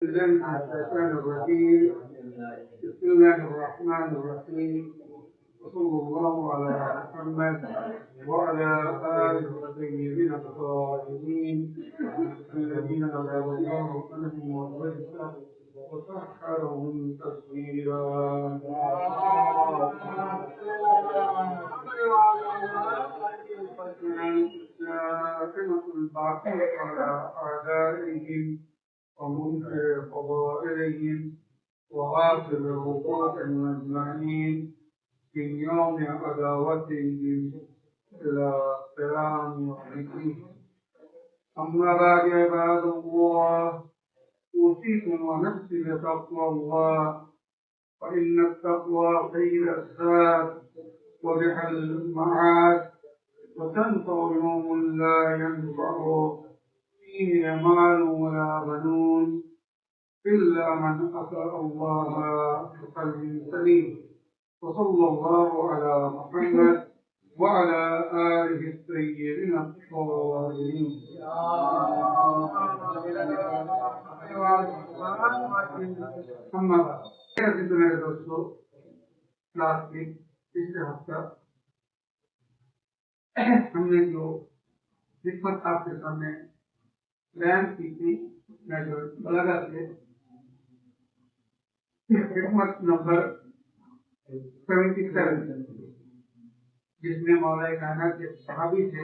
الشيطان الرجيم. بسم الله الرحمن الرحيم. وصلى الله على محمد وعلى آله الطيبين الطاهرين الذين هدى الله عنهم وارضى وسخرهم تسخيرا. كلمة الباقي على أعدائهم ومنكر فضائلهم وغافل حقوقهم أجمعين في يوم عداوتهم إلى قيام يومهم. أما بعد عباد الله، أوصيكم ونفسي بتقوى الله، فإن التقوى خير الزاد وبها المعاد، وتنفع يوم لا ينفع فيه مال ولا بنون إلا من أتى الله بقلب سليم. وصلى الله على محمد وعلى آله الطيبين الطاهرين. أما بعد، میرے دوستو، کلاس کے پچھلے ہفتہ ہم نے جو حکمت آپ کے سامنے بیان کی تھی، میں جو بلاغت سے حکمت نمبر 77، جس میں مولا کائنات کے صحابی سے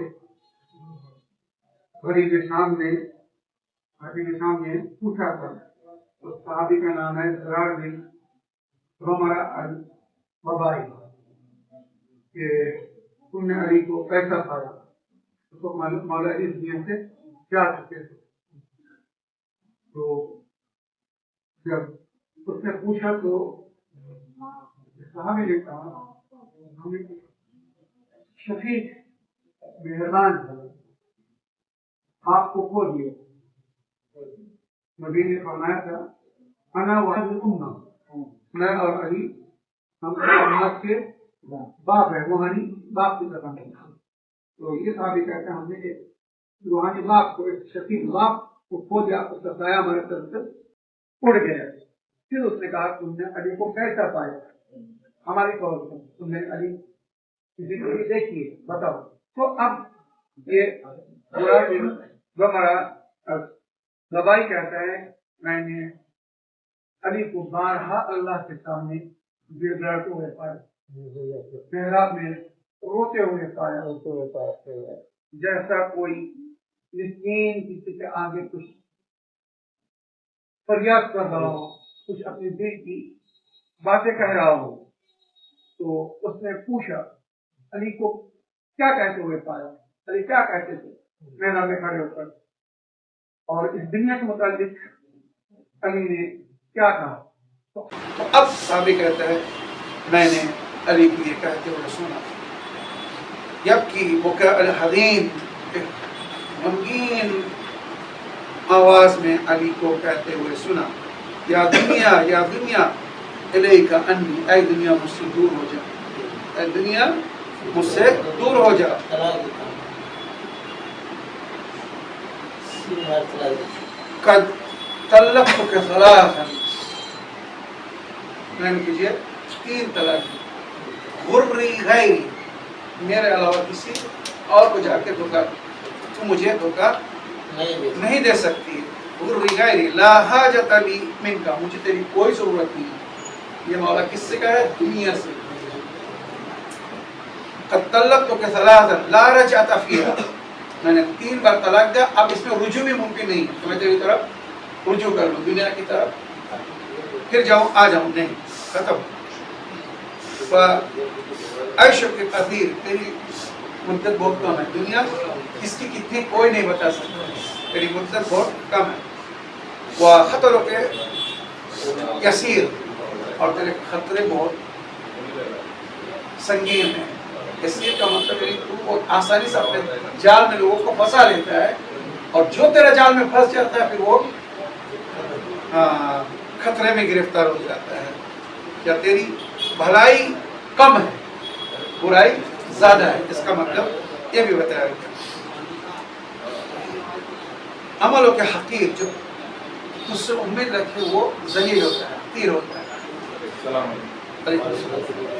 غریب شام نے پوچھا تھا. اس صحابی کا نام ہے زرار بن رمرہ الربائی، کہ تم نے علی کو کیسا پایا، اس کو مولا اس دین سے کیا چکے تھے. تو جب اس نے پوچھا تو صحابی نے کہا، ہم نے شفیق مہربان آپ کو کھو دیا. نبی نے فرمایا تھا، انا وحد الامہ، میں اور علی ہم امت کے باپ ہے، روحانی باپ کی طرح. تو یہ صحابی کہتے ہیں، ہم نے ایک روحانی باپ کو، ایک شفیق باپ کو کھو دیا، اس کا سایہ ہمارے سر سے اڑ گیا. پھر اس نے کہا، تم نے علی کو کیسا پایا، ہماری قول سے تم نے علی کی زندگی دیکھی ہے، بتاؤ. تو اب یہ ربائی کہتا ہے، میں نے علی کو بارہا اللہ کے سامنے گر گڑتے ہوئے پایا، محراب میں روتے ہوئے پایا، جیسا کوئی مسکین کسی کے آگے کچھ فریاد کر رہا ہو، کچھ اپنے دل کی باتیں کہہ رہا ہو. تو اس نے پوچھا، علی کو کیا کہتے ہوئے پایا، علی کیا کہتے تھے محراب میں کھڑے ہو کر، اور اس دنیا کے متعلق علی نے کیا کہا. تو اب صحابی کہتا ہے، میں نے علی کو یہ کہتے ہوئے سنا، یبکی بکاء الحزین، غمگین آواز میں علی کو کہتے ہوئے سنا، یا دنیا الیک انی، اے دنیا مجھ سے دور ہو جا، اے دنیا مجھ سے دور ہو جا. قد طلقتک ثلاثا، میں نے تجھے 3 طلاق دی، غری غیری، میرے علاوہ کسی اور کو جا کے دھوکا، تو مجھے دھوکا نہیں دے سکتی. غری غیری لا حاجت لی منک، مجھے تیری کوئی ضرورت نہیں. یہ مولا کس سے کہا ہے؟ دنیا سے. قد طلقتک ثلاثا لا رجعت فیہا، میں نے 3 بار طلاق دیا، اب اس میں رجوع بھی ممکن نہیں ہے کہ میں تیری طرف رجوع کر لوں دنیا کی طرف، پھر جاؤں آ جاؤں، نہیں، ختم. عیشک کثیر، تیری مدت بہت کم ہے، دنیا کس کی کتنی کوئی نہیں بتا سکتا، تیری مدت بہت کم ہے. وخطرک یسیر، اور تیرے خطرے بہت سنگین ہیں. اس لیے کا مطلب ہے تو بہت آسانی سے اپنے جال میں لوگوں کو پھنسا لیتا ہے، اور جو تیرے جال میں پھنس جاتا ہے پھر وہ خطرے میں گرفتار ہو جاتا ہے. یا تیری بھلائی کم ہے، برائی زیادہ ہے، اس کا مطلب یہ بھی بتایا گیا. عملوں کے حقیر، جو تو اس سے امید رکھے وہ ذلیل ہوتا ہے، تیر ہوتا ہے.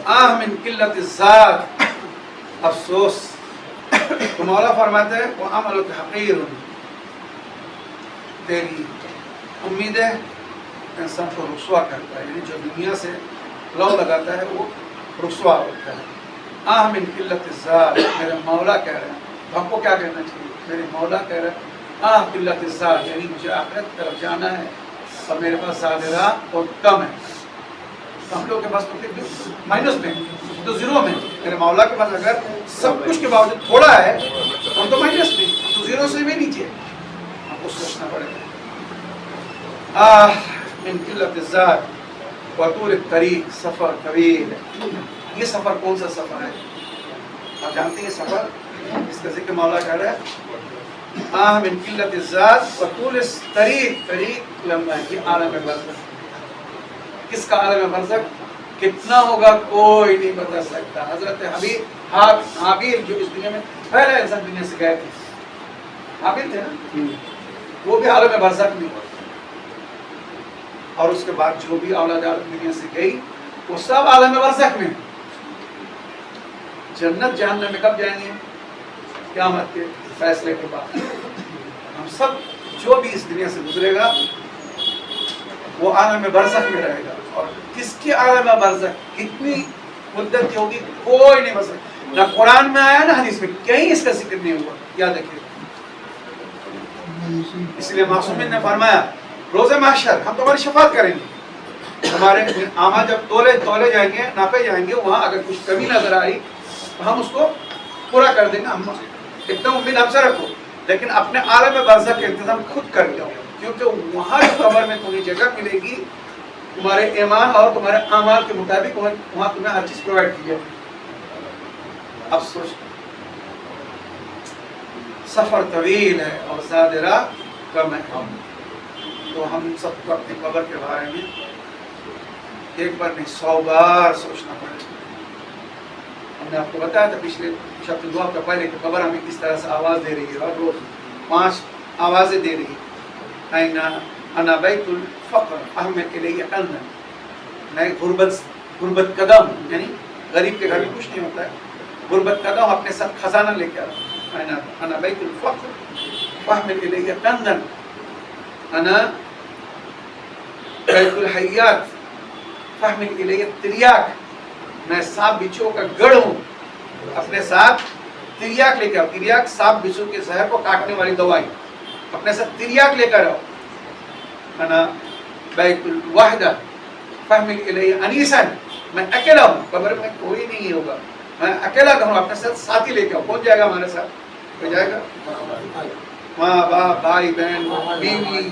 آہ من قلت الذات، افسوس. تو مولا فرماتے ہیں وہ عمل حقیر، تیری امیدیں انسان کو رسوا کرتا ہے، یعنی جو دنیا سے لو لگاتا ہے وہ رسوا ہوتا ہے. آہ من قلت الذات، میرے مولا کہہ رہے ہیں. تو ہم کو کیا کہنا چاہیے؟ میرے مولا کہہ رہے ہیں آہ قلت الذات، یعنی مجھے آخرت کی طرف جانا ہے اور میرے پاس ظاہرات اور کم ہے. ہم لوگ کے پاس تو پھر مائنس میں، تو زیرو میں. میرے مولا کے پاس اگر سب کچھ کے باوجود تھوڑا ہے تو ہم تو مائنس میں، تو زیرو سے بھی نیچے. ہم کو سوچنا پڑے گا. آہ من قلت الذات وطول الطریق، سفر طویل. یہ سفر کون سا سفر ہے؟ آپ جانتے ہیں سفر اس کا ذکر مولا کر رہا ہے. آہ من قلت الذات وطول الطریق، طریق لمبا ہے. یہ عالم برزخ. کس کا عالم برزخ کتنا ہوگا کوئی نہیں بتا سکتا. حضرت حابیل جو اس دنیا میں پہلا انسان دنیا سے گئے تھے، حابیل تھے نا، وہ بھی عالم برزخ میں. اور اس کے بعد جو بھی اولاد دنیا سے گئی وہ سب عالم برزخ میں. جنت جہنم میں کب جائیں گے؟ قیامت کے فیصلے کے بعد. ہم سب جو بھی اس دنیا سے گزرے گا وہ عالم برزخ میں رہے گا. اور کس کی عالم برزخ کتنی مدت کی ہوگی کوئی نہیں بتا سکتا. نہ قرآن میں آیا نہ حدیث میں، کہیں اس کا ذکر نہیں ہوا. یاد رکھیے. اس لیے معصومین نے فرمایا روز محشر ہم تمہاری شفاعت کریں گے. ہمارے اعمال جب تولے جائیں گے، ناپے جائیں گے، وہاں اگر کچھ کمی نظر آئی تو ہم اس کو پورا کر دیں گے. ہم اتنا امید ہم سے رکھو، لیکن اپنے عالم برزخ کا انتظام خود کر لو، کیونکہ وہاں جو قبر میں تمہیں جگہ ملے گی تمہارے ایمان اور تمہارے اعمال کے مطابق، وہاں تمہیں ہر چیز پرووائڈ کی جائے. اب سوچ، سفر طویل ہے اور زیادہ راہ کم ہے. تو ہم سب کو اپنی قبر کے بارے میں ایک بار نہیں 100 بار سوچنا پڑے گا. ہم نے آپ کو بتایا تھا پچھلے شب دعا کا پہلے کہ قبر ہمیں کس طرح سے آواز دے رہی ہے. اور روز 5 آوازیں دے رہی ہے. اینا انا بیت الفقر احمد الیہ قلب، میں غربت قدم، یعنی غریب کے گھر میں کچھ نہیں ہوتا ہے. غربت قدم اپنے ساتھ خزانہ لے کے آ رہا. اینا انا بیت الفقر احمد الیہ قلب، انا بیت الحیات فاحمل الیہ تریاک، میں سانپ بچھو کا گڑھ ہوں، اپنے ساتھ تریاک لے کے آؤ. تریاک سانپ بچھو کے زہر کو کاٹنے والی دوائی، اپنے ساتھ تریاک لے کر آؤ. انا بیت الوحدہ فاحمل الیہ انیسا، میں اکیلا ہوں، قبر میں کوئی نہیں ہوگا، میں اکیلا ہوں، اپنے ساتھ ساتھی لے کے آؤ. کون جائے گا ہمارے ساتھ؟ کوئی جائے گا؟ ماں باپ، بھائی بہن، بیوی،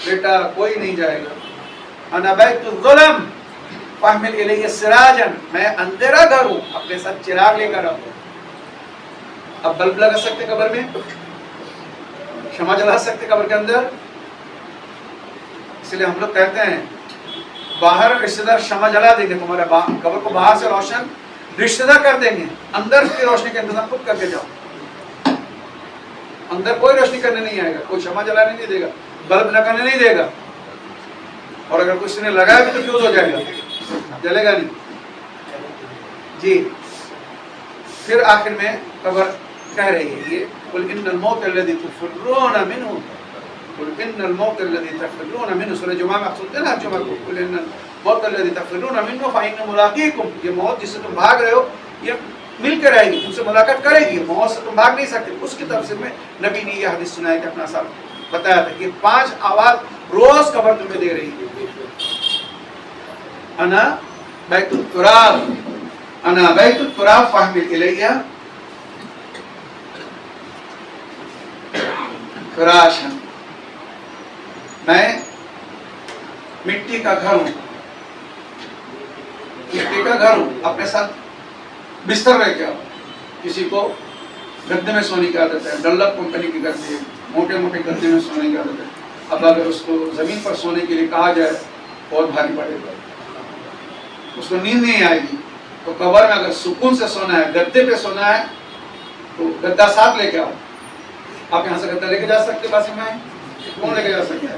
بیٹا، کوئی نہیں جائے گا. انا بیت الظلم فاحمل الیہ سراجا، میں اندھیرا گھر ہوں، اپنے ساتھ چراغ لے کر آؤں. اب بلب لگا سکتے قبر میں؟ شمع جلا سکتے قبر کے اندر؟ اس لیے ہم لوگ کہتے ہیں باہر رشتہ دار شمع جلا دیں گے، تمہارے قبر کو باہر سے روشن رشتہ دار کر دیں گے، اندر کی روشنی کا انتظام خود کر کے جاؤ. اندر کوئی روشنی کرنے نہیں آئے گا، کوئی شمع جلانے نہیں دے گا، بلب لگانے نہیں دے گا. اور اگر کسی نے لگایا بھی تو فیوز ہو جائے گا، جلے گا نہیں. جی پھر آخر میں قبر کہہ رہی ہے یہ قل ان الموت الذی تفرون منہ، قل ان الموت الذی تفرون منہ. سورہ جمعہ میں آپ سنتے ہیں نا جمعہ کو، قل ان الموت الذی تفرون منہ فإنہ ملاقیکم. یہ موت جس سے تم بھاگ رہے ہو یہ مل کے رہے گی، تم سے ملاقات کرے گی. موت سے تم بھاگ نہیں سکتے. اس کی تفسیر میں نبی نے یہ حدیث سنائی کہ اپنا صاحب بتایا تھا کہ 5 آواز روز قبر تمہیں دے رہی ہے. انا بیت التراب، انا بیت التراب فاحمل الیہ فراشا، میں مٹی کا گھر ہوں، مٹی کا گھر ہوں، اپنے ساتھ بستر لے کے آؤ. کسی کو گدے میں سونے کی عادت ہے، ڈنلپ کمپنی کی گدے، موٹے موٹے گدے میں سونے کی عادت ہے. اب اگر اس کو زمین پر سونے کے لیے کہا جائے بہت بھاری پڑے گا، اس کو نیند نہیں آئے گی. تو قبر میں اگر سکون سے سونا ہے، گدے پہ سونا ہے تو گدا ساتھ لے کے آؤ. آپ یہاں سے گدا لے کے جا سکتے؟ باسم بھائی کون لے کے جا سکتے ہیں؟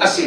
80,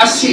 80,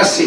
80।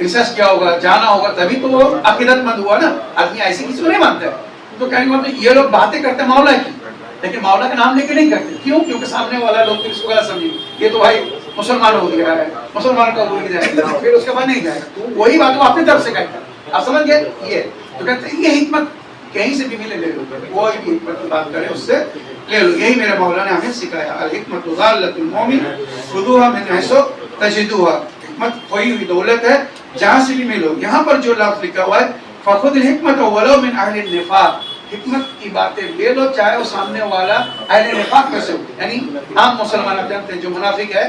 ریسرچ کیا ہوگا, جانا ہوگا, تبھی تو وہ عقیدت مند ہوا نا. آدمی ایسے کسی کو نہیں مانتا ہے. تو کہیں گے مطلب یہ لوگ باتیں کرتے ہیں مولا کی, لیکن مولا کا نام لے کے نہیں کرتے. کیوں؟ کیونکہ سامنے والا لوگ اس کو غلط سمجھیں گے, یہ تو بھائی مسلمان ہو گیا ہے, مسلمان کا ہو جائے گا, پھر اس کے بعد نہیں جائے گا. تو وہی بات وہ اپنی طرف سے کہتا ہے. آپ سمجھ گئے؟ یہ تو کہتے ہیں یہ حکمت کہیں سے بھی ملے لے لو, کوئی بھی حکمت کی بات کرے اس سے لے لو. یہی میرے مولا نے ہمیں سکھایا, الحکمت ضالۃ المؤمن خذوها من حيث تجدوها. حکمت کھوئی ہوئی دولت ہے, جہاں سے بھی ملو. یہاں پر جو لفظ لکھا ہوا ہے فخذ الحکمت ولو من اہل النفاق, حکمت کی باتیں لے لو چاہے وہ سامنے والا اہل نفاق میں سے ہو. یعنی عام مسلمان آپ جانتے ہیں جو منافق ہے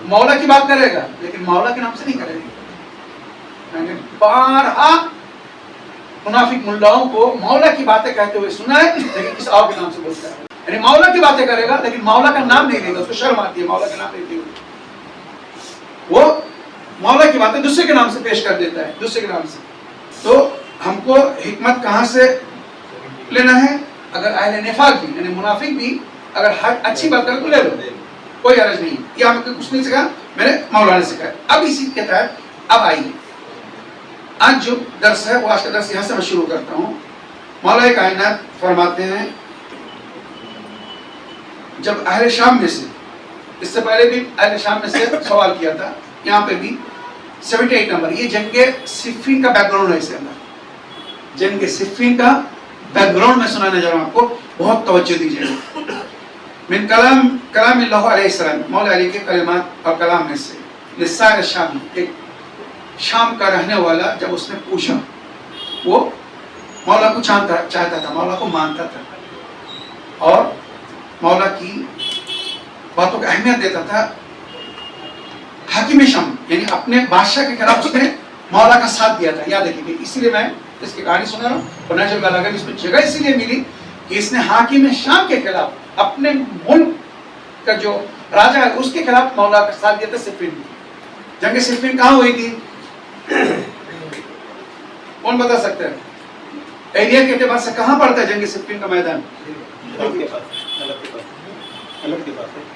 مولا کی بات کرے گا لیکن مولا کے نام سے نہیں کرے گا. یعنی بارہا منافق ملاؤں کو مولا کی باتیں کہتے ہوئے سنا ہے لیکن کسی اور کے نام سے بولتا ہے. یعنی مولا کی باتیں کرے گا لیکن مولا کا نام نہیں لے گا, اس کو شرم آتی ہے مولا کا نام لیتے ہوئے. وہ مولا کی باتیں دوسرے کے نام سے پیش کر دیتا ہے, دوسرے کے نام سے. تو ہم کو حکمت کہاں سے لینا ہے؟ اگر اہل نفاق بھی یعنی منافق بھی اگر اچھی بات کرے تو لے لو, کوئی حرج نہیں. یہ ہم کو کچھ نہیں سکھا, میرے مولا نے سکھایا. اب اسی کے تحت اب آئیے آج جو درس ہے وہ آج کا درس یہاں سے میں شروع کرتا ہوں. مولا کائنات فرماتے ہیں جب اہل شام میں سے, اس سے پہلے بھی اہل شام میں سے سوال کیا تھا, یہاں پہ بھی 78 نمبر, یہ جنگ صفین کا بیک گراؤنڈ ہے. اس کے اندر جنگ صفین کا بیک گراؤنڈ میں سنانے جا رہا ہوں آپ کو, بہت توجہ دیجیے. من کلام اللہ علیہ السلام, مولا علی کے کلمات اور کلام میں سے. لسان شامی, ایک شام کا رہنے والا جب اس نے پوچھا, وہ مولا کو چاہتا تھا, مولا کو مانتا تھا اور مولا کی باتوں کو اہمیت دیتا تھا. حاکم شام یعنی اپنے بادشاہ کے خلاف اس نے مولا کا ساتھ دیا تھا. یاد رکھیے, اسی لیے میں اس کی کہانی سنا رہا ہوں. اور نجم کا لگا اس میں جگہ اسی لیے ملی کہ اس نے حاکم شام کے خلاف اپنے ملک کا جو راجہ ہے اس کے خلاف مولا کا ساتھ دیا تھا. صفین میں جنگ صفین کہاں ہوئی تھی؟ کون بتا سکتا ہے؟ ایریا کے اعتبار سے کہاں پڑتا ہے جنگ صفین کا میدان؟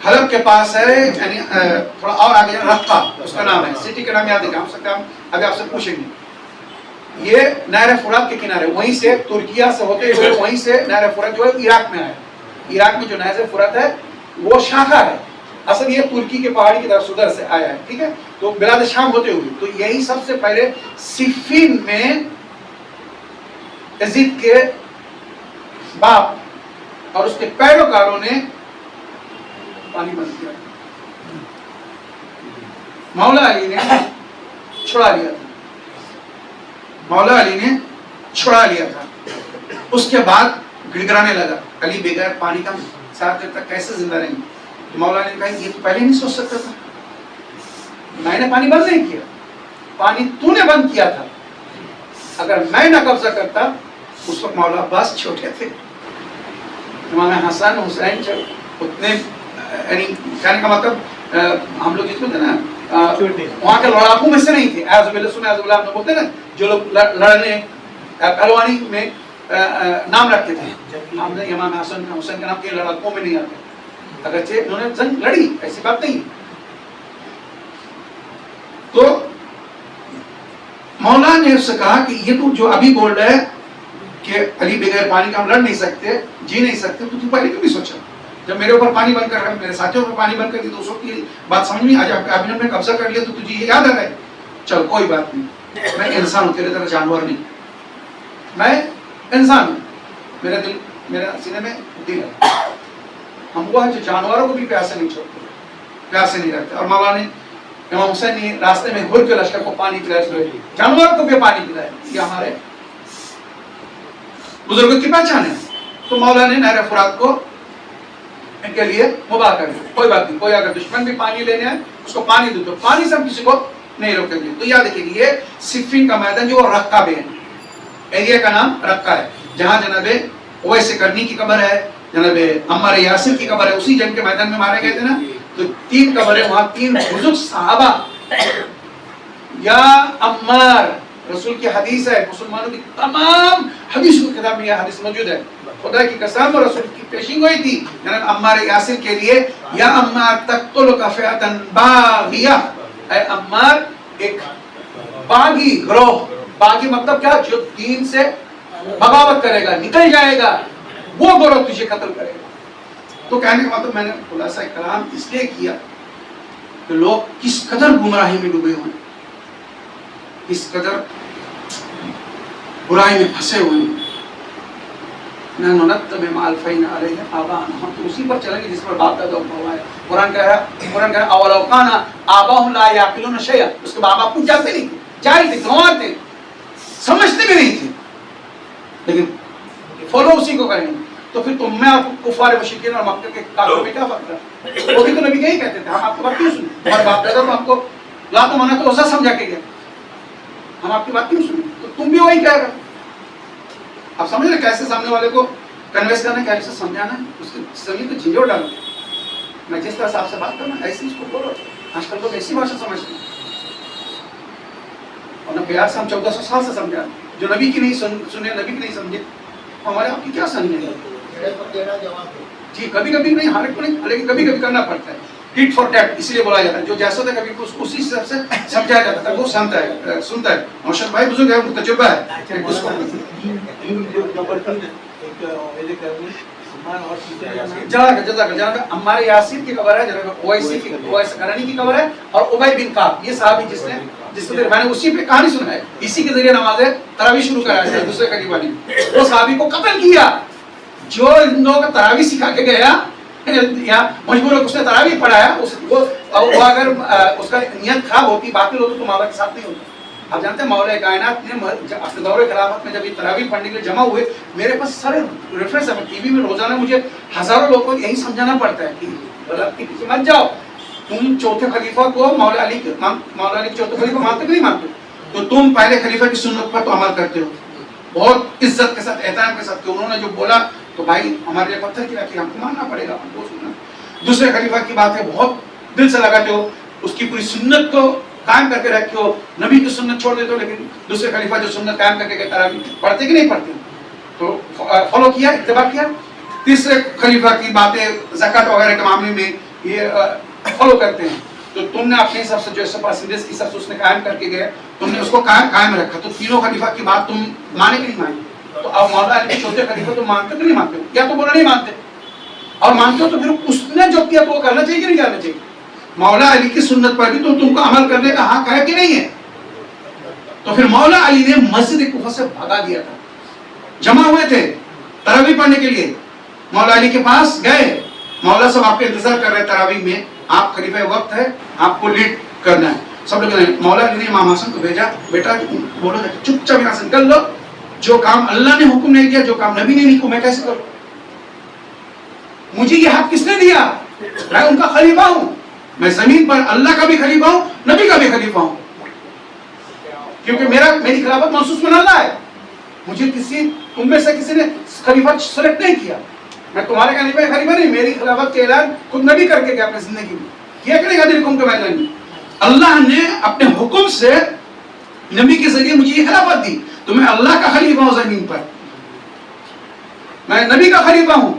حلب کے پاس ہے, یعنی تھوڑا اور آگے رقہ اس کا نام ہے. سٹی کا نام یاد ہے, ہم سکتے ہیں ابھی آپ سے پوچھیں گے. یہ نہر فرات کے کنارے, وہیں سے ترکیہ سے ہوتے ہوئے وہیں سے نہر فرات جو ہے عراق میں آیا. عراق میں جو نہر فرات ہے وہ شاخہ ہے, اصل یہ ترکی کے پہاڑی کی طرف ادھر سے آیا ہے. ٹھیک ہے, تو بلاد شام ہوتے ہوئے تو یہی سب سے پہلے صفین میں یزید کے باپ اور اس کے پیروکاروں نے پانی بند کیا. مولا علی نے چھڑا لیا تھا, مولا علی نے چھڑا لیا تھا. اس کے بعد گڑگڑانے لگا, علی بغیر پانی کا 7 دن تک کیسے زندہ رہیں گے؟ مولا نے کہا یہ تو پہلے نہیں سوچ سکتا تھا, میں نے پانی بند نہیں کیا, پانی تو نے بند کیا تھا. اگر میں نہ قبضہ کرتا, اس وقت مولا عباس چھوٹے تھے, امام حسن حسین اتنے, یعنی کہنے کا مطلب ہم لوگ جس میں تھے نا وہاں کے لڑاکوں میں سے نہیں تھے. اعوذ باللہ سن اعوذ باللہ ہم لوگ بولتے ہیں نا جو لوگ لڑنے پہلوانی میں نام رکھتے تھے, ہم نے امام حسن حسین کا نام کے لڑاکوں میں نہیں آتے, اگرچہ انہوں نے جنگ لڑی, ایسی بات نہیں. تو مولا نے اس سے کہا کہ یہ تو جو ابھی بول رہا ہے کہ علی بغیر پانی کا ہم لڑ نہیں سکتے, جی نہیں سکتے, تو پہلے کیوں نہیں سوچا؟ جب میرے اوپر پانی بند کر رہا ہے, میرے ساتھیوں پر پانی بند کر دی, تو اس وقت یہ بات سمجھ میں آج ابھی نے قبضہ کر لیا تو تجھے یہ یاد آ رہا ہے. چل کوئی بات نہیں, میں انسان ہوں, تیرے طرح جانور نہیں, میں انسان ہوں, میرا دل میرا سینے میں دل ہے. ہم وہ جو جانوروں کو بھی پیاسے نہیں چھوڑتے, پیاسے نہیں رکھتے. اور مولا نے امام حسین نے راستے میں گھر کے لشکر کو پانی پلایا, جانوروں کو بھی پانی پلایا. یہ ہمارے بزرگوں کی پہچان ہے. تو مولا نے نہر فرات کو ان کے لیے مباح کر دیا. کوئی بات نہیں, کوئی اگر دشمن بھی پانی لینے آئے اس کو پانی دو, تو پانی سے ہم کسی کو نہیں روکیں گے. تو یاد رکھیے یہ صفین کا میدان جو رقہ میں ہے, ایریا کا نام رقہ ہے, جہاں جناب اویس کرنی کی قبر ہے, جناب عمار یاسر کی قبر ہے. اسی جنگ کے میدان میں مارے گئے تھے نا, تو 3 قبریں وہاں, 3 بزرگ صحابہ. یا عمار, رسول کی حدیث ہے, مسلمانوں کی تمام حدیثوں کی کتاب میں یہ حدیث موجود ہے. خدا کی قسم, رسول کی پیشنگ ہوئی تھی جناب عمار یاسر کے لیے, یا عمار تقتلک فئۃ باغیہ, اے عمار ایک باغی گروہ، باغی مطلب کیا؟ جو دین سے بغاوت کرے گا، نکل جائے گا، وہ گروہ تجھے قتل کرے گا۔ تو کہنے کا مطلب میں نے خلاصہ کلام اس لیے کیا کہ لوگ کس قدر گمراہی میں ڈوبے ہوئے ہیں، کس قدر برائی میں پھنسے ہوئے ہیں۔ نحن نتبع ما الفینا علیہ آباءنا، ہم تو اسی پر چلیں گے جس پر باپ دادا ہوا ہے۔ قرآن کہہ رہا اولو کان آباؤہم لا یعقلون شیئا، اس کے باپ کچھ جانتے نہیں تھے، جاہل تھے، گنوار تھے، سمجھتے بھی نہیں تھے، لیکن فالو اسی کو کریں گے۔ تو پھر تم میں آپ کفار مشرکین اور مکہ کے کافروں میں کیا فرق ہے؟ وہ بھی تو نبی یہی کہتے تھے، ہم آپ کی بات کیوں سنیں؟ ہمارے باپ دادا تو ہم کو لا تو منع تو عزا سمجھا کے گیا، ہم آپ کی بات کیوں سنیں؟ تو تم بھی وہی کہہ رہے۔ آپ سمجھ رہے کیسے سامنے والے کو کنوینس کرنا، کیسے سمجھانا ہے، اس کی زمین کو جھنجھوڑ ڈالنا۔ میں جس طرح سے آپ سے بات کرنا ایسی اس کو بولو۔ آج کل لوگ ایسی بھاشا سمجھتے ہیں، اور نہ پیار سے ہم 1400 سال سے سمجھا، جو نبی کی نہیں سنے، نبی کی نہیں سمجھے، ہمارے آپ کی کیا سمجھے گا؟ جی کبھی کبھی نہیں، ہر ایک کو نہیں، لیکن کبھی کبھی کرنا پڑتا ہے۔ ٹیٹ فار ٹیٹ اس لیے بولا جاتا ہے، جو جیسا تھا کبھی اس کو اسی حساب سے سمجھایا جاتا تھا، وہ سنتا ہے۔ نوشد بھائی بزرگ ہے، تجربہ ہے اس کو۔ جناب عمار یاسر کی خبر ہے، جناب اویس قرنی کی خبر ہے، اور ابی بن کعب، یہ صحابی جس کو میں نے اسی پہ کہانی سنا ہے، اسی کے ذریعے نماز تراویح شروع کرایا ہے دوسرے خلیفہ نے، وہ صحابی کو قتل کیا جو ان لوگوں کو تراویح سکھا کے گیا، یا مجبور ہو کے اس نے تراویح پڑھایا، وہ اگر اس کا نیت خراب ہوتی، باطل ہوتی تو مولا کے ساتھ نہیں ہوتا۔ آپ جانتے ہیں مولا کائنات نے اپنے دور خلافت میں جب یہ تراویح پڑھنے کے لیے جمع ہوئے، میرے پاس سارے ریفرنس ہے، ٹی وی میں روزانہ مجھے ہزاروں لوگوں کو یہی سمجھانا پڑتا ہے کہ غلط کے پیچھے مت جاؤ، تم چوتھے خلیفہ کو مولا علی کے چوتھے خلیفہ مانتے کہ نہیں مانتے؟ تو تم پہلے خلیفہ کی سنت پر تو عمل کرتے ہو، بہت عزت کے ساتھ، احترام کے ساتھ، کہ انہوں نے جو بولا تو بھائی ہمارے لیے پتھر کی رکھی، ہم کو ماننا پڑے گا، ہم کو سننا۔ دوسرے خلیفہ کی بات ہے، بہت دل سے لگاتے ہو، اس کی پوری سنت کو قائم کر کے رکھتے ہو، نبی کی سنت چھوڑ دیتے ہو، لیکن دوسرے خلیفہ جو سنت قائم کر کے تراویح پڑھتے کہ نہیں پڑھتے، تو فالو کیا، اتباع کیا۔ تیسرے خلیفہ کی باتیں زکوٰۃ وغیرہ کے معاملے میں یہ فالو کرتے ہیں، تو تم نے اپنے حساب سے جو پرسنٹیج کی حساب سے اس نے قائم کر کے گئے، تم نے اس کو قائم رکھا، تو تینوں خلیفہ کی بات تم مانے کہ نہیں مانے؟ تو اب مولا علی کے چوتھے خلیفہ تم مانتے کہ نہیں مانتے ہو؟ یا تو بولا نہیں مانتے، اور مانتے ہو تو پھر اس نے جو کیا تو وہ کرنا چاہیے کہ نہیں کرنا چاہیے؟ مولا علی کی سنت پر بھی تو تم کو عمل کرنے کا حق ہے کہ نہیں ہے؟ تو پھر مولا علی نے مسجد کوفہ سے بھگا دیا تھا، جمع ہوئے تھے تراویح پڑھنے کے لیے، مولا علی کے پاس گئے، مولا صاحب آپ کا انتظار کر رہے ہیں تراویح میں، آپ خلیفہ وقت ہے، آپ کو لیڈ کرنا ہے۔ سب لوگ مولا علی نے امام حسن کو بھیجا، بیٹا بولو چپ چاپ یہاں سے نکل لو، جو کام اللہ نے حکم نہیں کیا، جو کام نبی نے نہیں کیا، میں کیسے کروں؟ مجھے یہ حق کس نے دیا؟ میں ان کا خلیفہ ہوں، میں زمین پر اللہ کا بھی خلیفہ ہوں، نبی کا بھی خلیفہ ہوں، کیونکہ میری خلافت محسوس میں اللہ ہے، مجھے تم میں سے کسی نے خلیفہ سلیکٹ نہیں کیا، میں تمہارے خلیفہ نہیں، میری خلافت کے اعلان خود نبی کر کے گیا اپنی زندگی میں، کیا کہ نہیں غدیر حکم کے میدان میں؟ اللہ نے اپنے حکم سے نبی کے ذریعے مجھے یہ خلافت دی، تو میں اللہ کا خلیفہ ہوں زمین پر، میں نبی کا خلیفہ ہوں،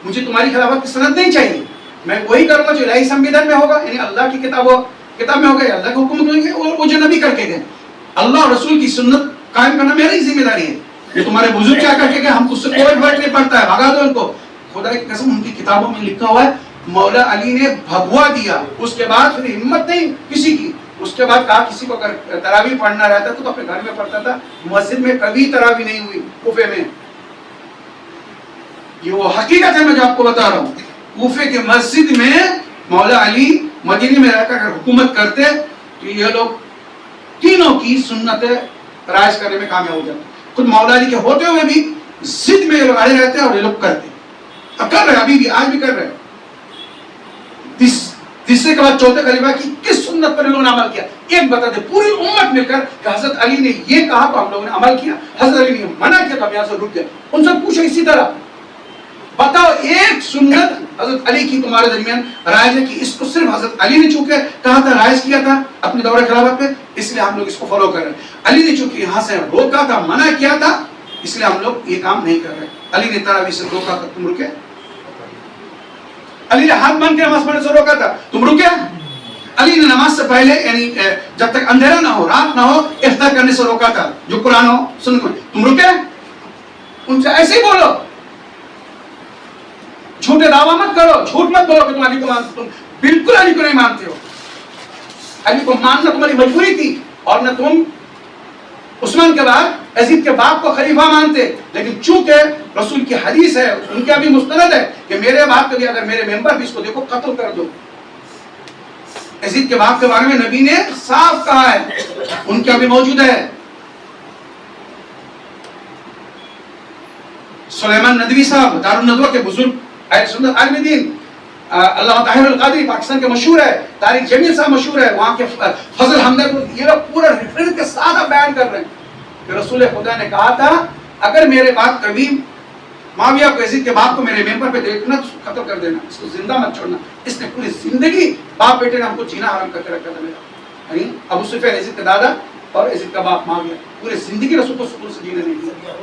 مجھے تمہاری خلافت کی سند نہیں چاہیے، میں وہی کروں گا جو الہی سنویدھان میں ہوگا، یعنی اللہ کی کتاب میں ہوگا، اللہ کے حکم ہوگا، اور وہ جو نبی کر کے گئے، اللہ اور رسول کی سنت قائم کرنا میری ذمہ داری ہے۔ یہ تمہارے بزرگ کیا کر کے گئے، ہم کو اس سے کوئی فرق نہیں پڑتا ہے، بھگا دو ان کو۔ خدا کی قسم ان کی کتابوں میں لکھا ہوا ہے مولا علی نے بھگوا دیا، اس کے بعد پھر ہمت نہیں کسی کی، اس کے بعد کہا کسی کو اگر تراویح پڑھنا رہتا تو اپنے گھر میں پڑھتا تھا، مسجد میں کبھی تراویح نہیں ہوئی کوفے میں، یہ وہ حقیقت ہے میں جو آپ کو بتا رہا ہوں۔ کوفے کے مسجد میں مولا علی مدینے میں رہ کر حکومت کرتے تو یہ لوگ تینوں کی سنتیں رائج کرنے میں کامیاب ہو جاتے، خود مولا علی کے ہوتے ہوئے بھی ضد میں یہ لوگ اڑے رہتے اور یہ لوگ کرتے، اب کر رہے ابھی بھی، آج بھی کر رہے۔ تیسرے کے بعد چوتھے خلیفہ کی کس سنت پر انہوں نے عمل کیا؟ ایک بتا دے پوری امت مل کر کہ حضرت علی نے یہ کہا تو ہم لوگوں نے عمل کیا، حضرت علی نے منع کیا تو ہم یہاں سے رک گئے۔ ان سے پوچھو اسی طرح، بتاؤ ایک سنت حضرت علی کی تمہارے درمیان رائج ہے کہ اس کو صرف حضرت علی نے چونکہ کہا تھا، رائج کیا تھا اپنے دور خلافت پہ، اس لیے ہم لوگ اس کو فالو کر رہے ہیں۔ علی نے چونکہ یہاں سے روکا تھا، منع کیا تھا، اس لیے ہم لوگ یہ کام نہیں کر رہے۔ علی نے تراویح سے روکا تھا، تم رکے؟ علی نے ہاتھ باندھ کے نماز پڑھنے سے روکا تھا، تم رکے؟ علی نے نماز سے پہلے یعنی جب تک اندھیرا نہ ہو، رات نہ ہو، افطار کرنے سے روکا تھا، جو قرآن ہو سنت میں. تم رکے؟ ان سے ایسے ہی بولو، جھوٹے دعویٰ مت کرو، جھوٹ مت بولو کہ تم علی کو مانتے. تم بالکل علی کو نہیں مانتے ہو. علی کو ماننا تمہاری مجبوری تھی، اور نہ تم عثمان کے بعد یزید کے باپ کو خلیفہ مانتے. لیکن چونکہ رسول کی حدیث ہے، ان کا بھی مستند ہے کہ میرے باپ کے بھی اگر میرے ممبر بھی اس کو دیکھو قتل کر دو. یزید کے باپ کے بارے میں نبی نے صاف کہا ہے، ان کا بھی موجود ہے. سلیمان ندوی صاحب دارالندوہ کے بزرگ اہل سنت عالم دین، علامہ طاہر القادری پاکستان کے مشہور ہے، طارق جمیل صاحب مشہور ہے، وہاں کے فضل حمدرد، یہ لوگ پورا ریفرنس کے ساتھ بیان کر رہے ہیں کہ رسول خدا نے کہا تھا اگر میرے بعد کبھی معاویہ کو یزید کے باپ کو میرے ممبر پہ دیکھنا تو قتل کر دینا، اس کو زندہ مت چھوڑنا. اس نے پوری زندگی باپ بیٹے نے ہم کو جینا حرام کر کے رکھا تھا. میرا یعنی ابو سفیان یزید کا دادا اور یزید کا باپ معاویہ، پوری زندگی رسول کو سکون سے جینے نہیں دیا.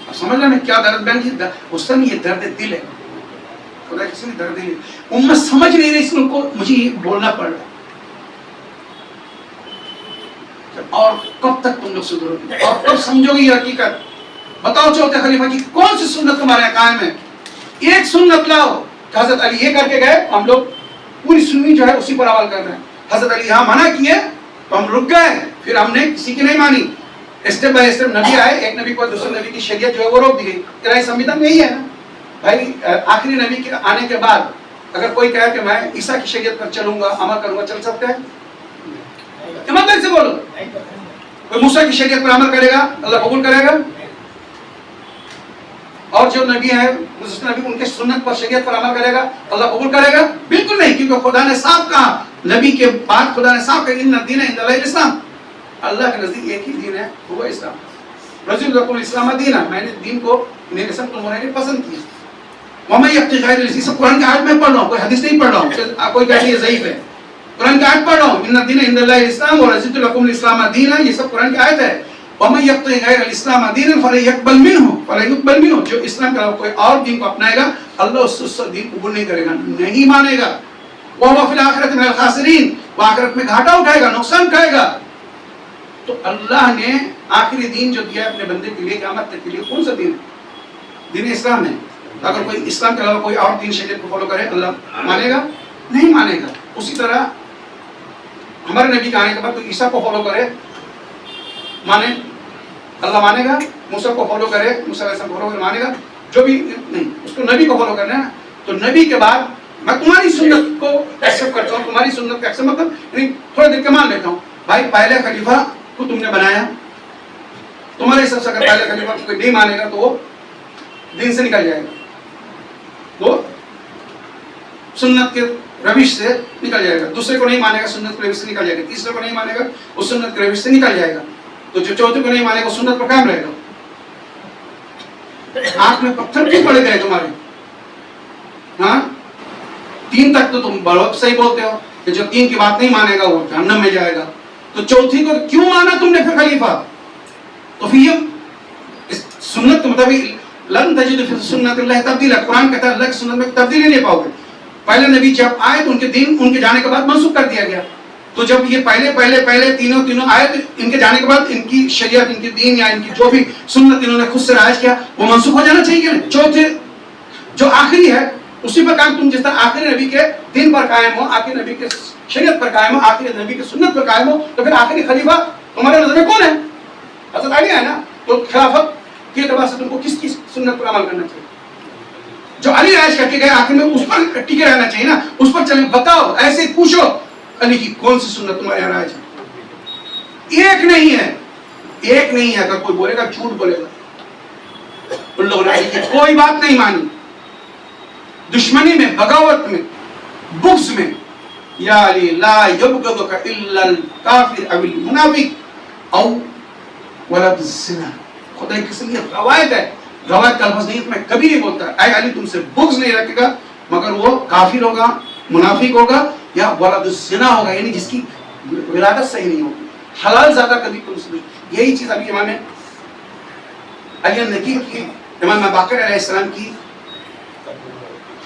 اب سمجھ رہے ہیں کیا درد بیان کی؟ اس سے یہ درد دل ہے، خدا کسی نے درد دل. امت سمجھ نہیں رہی، اس کو مجھے یہ بولنا پڑ رہا. اور کب تک تم لوگ سدھرو گے اور کب سمجھو گے یہ حقیقت؟ بتاؤ چوتھے خلیفہ کی کون سی سنت تمہارے یہاں قائم ہے؟ ایک سنت لاؤ کہ حضرت علی یہ کر کے گئے، ہم لوگ پوری سنی جو ہے اسی پر عمل کر رہے ہیں. حضرت علی یہاں منع کیے تو ہم رک گئے، پھر ہم نے کسی کی نہیں مانی. اسٹیپ بائی اسٹیپ نبی آئے، ایک نبی کو دوسرے نبی کی شریعت جو ہے وہ روک دی گئی. الہی سنویدھان میں یہی ہے نا بھائی. آخری نبی کے آنے کے بعد اگر کوئی کہے کہ میں عیسیٰ کی شریعت پر چلوں گا، عمل کروں گا، چل سکتے ہیں؟ ایمانداری سے بولو. کوئی موسیٰ کی شریعت پر عمل کرے گا اللہ قبول کرے گا؟ اور جو نبی ہے نبی ان کے سنت پر شریعت پر عمل کرے گا اللہ قبول کرے گا؟ بالکل نہیں، کیونکہ خدا نے صاف کہا، نبی کے بعد خدا نے صاف کہا ان الدین عند اللہ الاسلام، اللہ کے نزدیک ایک ہی دین ہے وہ اسلام. رضی لکم الاسلام دینا، میں نے دین کو میرے سب تمہوں نے پسند کیا. وَمَن يَبْتَغِ غَيْرَ الْإِسْلَامِ، سب قرآن کی آیت میں پڑھ رہا ہوں، کوئی حدیث نہیں پڑھ رہا ہوں. کوئی کہتے ہیں یہ ضعیف ہے، قرآن کی آیت پڑھ رہا ہوں. ان الدین عند اللہ الاسلام ورضیت لکم الاسلام دینا، یہ سب قرآن کی آیت ہے. وَمَن يَبْتَغِ غَيْرَ الْإِسْلَامَ دِينًا فَلَن يُقْبَلَ مِنْهُ، جو اسلام کا کوئی اور دین کو اپنائے گا اللہ اس سے دین قبول نہیں کرے گا، نہیں مانے گا. وَهُوَ فِي الْآخِرَةِ مِنَ الْخَاسِرِينَ، وہ آخرت میں گھاٹا اٹھائے گا، نقصان اٹھائے گا. تو اللہ نے آخری دین جو دیا ہے اپنے بندے کے لیے قیامت تک کے لیے، کون سا دین ہے؟ دین اسلام ہے. اگر کوئی اسلام کے علاوہ کوئی اور دین شریعت کو فالو کرے اللہ مانے گا؟ نہیں مانے گا. اسی طرح ہمارے نبی کے آنے کے بعد کوئی عیسیٰ کو فالو کرے مانے اللہ مانے گا؟ موسیٰ کو فالو کرے موسیٰ علیہ السلام کو فالو کرے مانے گا؟ جو بھی نہیں، اس کو نبی کو فالو کرنا ہے. تو نبی کے بعد میں تمہاری سنت کو ایکسپٹ کرتا ہوں، تمہاری سنت کا ایکسپٹ مطلب یعنی تھوڑے دیر کے مان لیتا ہوں. بھائی پہلے خلیفہ کو تم نے بنایا، تمہارے حساب سے اگر پہلے خلیفہ کو کوئی نہیں مانے گا تو وہ دین سے نکل جائے گا، وہ سنت کے روش سے نکل جائے گا. دوسرے کو نہیں مانے گا سنت کے روش سے نکل جائے گا. تیسرے کو نہیں مانے گا اس سنت کے روش سے نکل جائے گا. تو جو چوتھے کو نہیں مانے گا سنت پر قائم رہے گا. آنکھ میں پتھر کیوں پڑے گئے تمہارے؟ ہاں 3 تک تو تم بہت صحیح بولتے ہو کہ جو 3 کی بات نہیں مانے گا وہ جہنم میں جائے گا. تو چوتھی کو کیوں مانا تم نے پھر خلیفہ؟ تو پھر یہ سنت کے مطابق لن تجد فی سنت اللہ تبدیلا، قرآن کہتا ہے اللہ کی سنت میں تبدیلی نہیں پاؤ گے. پہلے نبی جب آئے تو ان کے دین ان کے جانے کے بعد منسوخ کر دیا گیا. تو جب یہ پہلے تینوں آئے تو ان کے جانے کے بعد ان کی شریعت، ان کی دین یا ان کی جو بھی سنت انہوں نے خود سے رائج کیا وہ منسوخ ہو جانا چاہیے. چوتھے جو آخری ہے اسی پر قائم، تم جس طرح آخری نبی کے دین پر قائم ہو، آخری نبی کے شریعت پر قائم ہو، آخری نبی کے سنت پر قائم ہو، تو پھر آخری خلیفہ تمہارے نظر میں کون ہے؟ حضرت علی ہے نا. تو خلافت کے اعتبار سے تم کو کس کی سنت پر عمل کرنا چاہیے؟ جو علی رائج کر کے گئے آخر میں اس پر ٹکے رہنا چاہیے نا، اس پر چلیں. بتاؤ ایسے پوچھو علی کی کون سی سنت تمہارے یہاں رائج ہے؟ ایک نہیں ہے، ایک نہیں ہے. اگر کوئی بولے گا جھوٹ بولے گا. ان لوگوں نے علی کی کوئی بات نہیں مانی، دشمنی میں، بغاوت میں، بغض میں. یا علی لا یبغضک الا الکافر او المنافق او ولد الزنا. خدا کی قسم یہ روایت ہے، روایت کا لفظ نہیں، میں کبھی نہیں بولتا اے علی تم سے بغض نہیں رکھے گا مگر وہ کافر ہوگا، منافق ہوگا یا ولد الزنا ہوگا، یعنی جس کی ولادت صحیح نہیں ہوگی، حلال زیادہ کبھی تم سے. یہی چیز ابھی امام علی النقی کی، امام باقر علیہ السلام کی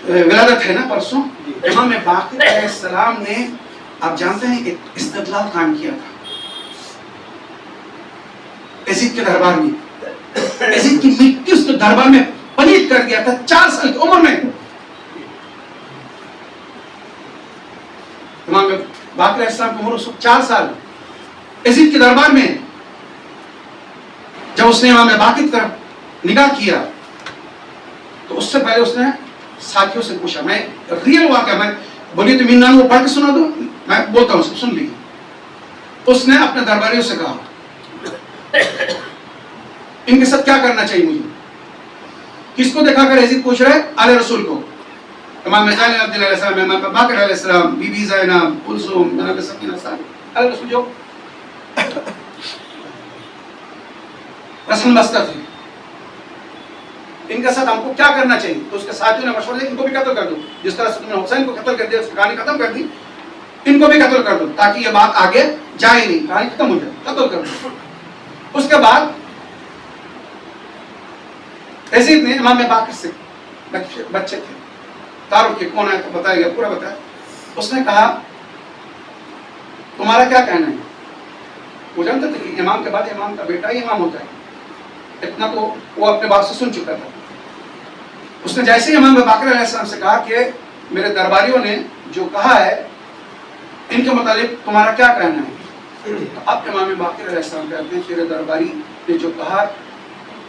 ولادت ہے نا پرسوں، امام باقر علیہ السلام نے آپ جانتے ہیں ایک استدلال قائم کیا تھا یزید کے دربار میں، یزید کی مٹی اس کے دربار میں پلید کر دیا تھا 4 سال کی عمر میں. امام باقر علیہ السلام کی عمر اس وقت 4 سال، یزید کے دربار میں. جب اس نے امام باقر کی طرف نگاہ کیا تو اس سے پہلے اس نے ساتھیوں سے پوچھا، میں ریئل واقعہ، میں بولیے تو مینان وہ پڑھ کے سنا دو، میں بولتا ہوں سن لیجیے. اس نے اپنے درباریوں سے کہا ان کے ساتھ کیا کرنا چاہیے مجھے. کس کو دیکھا کر یزید پوچھ رہے؟ آل رسول کو، امام زین علیہ السلام، امام باقر علیہ السلام، بی بی زینب، کلثوم، جناب سکینہ، سارے آل رسول جو رسم بستہ تھے، ان کے ساتھ ہم کو کیا کرنا چاہیے. تو اس کے ساتھیوں نے مشورہ دیا ان کو بھی قتل کر دو، جس طرح سیدنا حسین کو قتل کر دیا، اس کی کہانی ختم کر دی، ان کو بھی قتل کر دو تاکہ یہ بات آگے جائے نہیں، کہانی ختم ہو جائے، قتل کر دو. اس کے بعد یزید نے امام باقر سے، بچے تھے، تعارف کے کون ہے تو بتایا گیا، پورا بتایا. اس نے کہا تمہارا کیا کہنا ہے. وہ جانتے تھے کہ امام کے بعد امام کا بیٹا ہی امام ہوتا ہے، اتنا تو وہ اپنے باپ سے سن چکا تھا. اس نے جیسے ہی امام باقر علیہ السلام سے کہا کہ میرے درباریوں نے جو کہا ہے ان کے متعلق تمہارا کیا کہنا ہے. تو اب امام باقر علیہ السلام کہتے ہیں میرے درباری نے جو کہا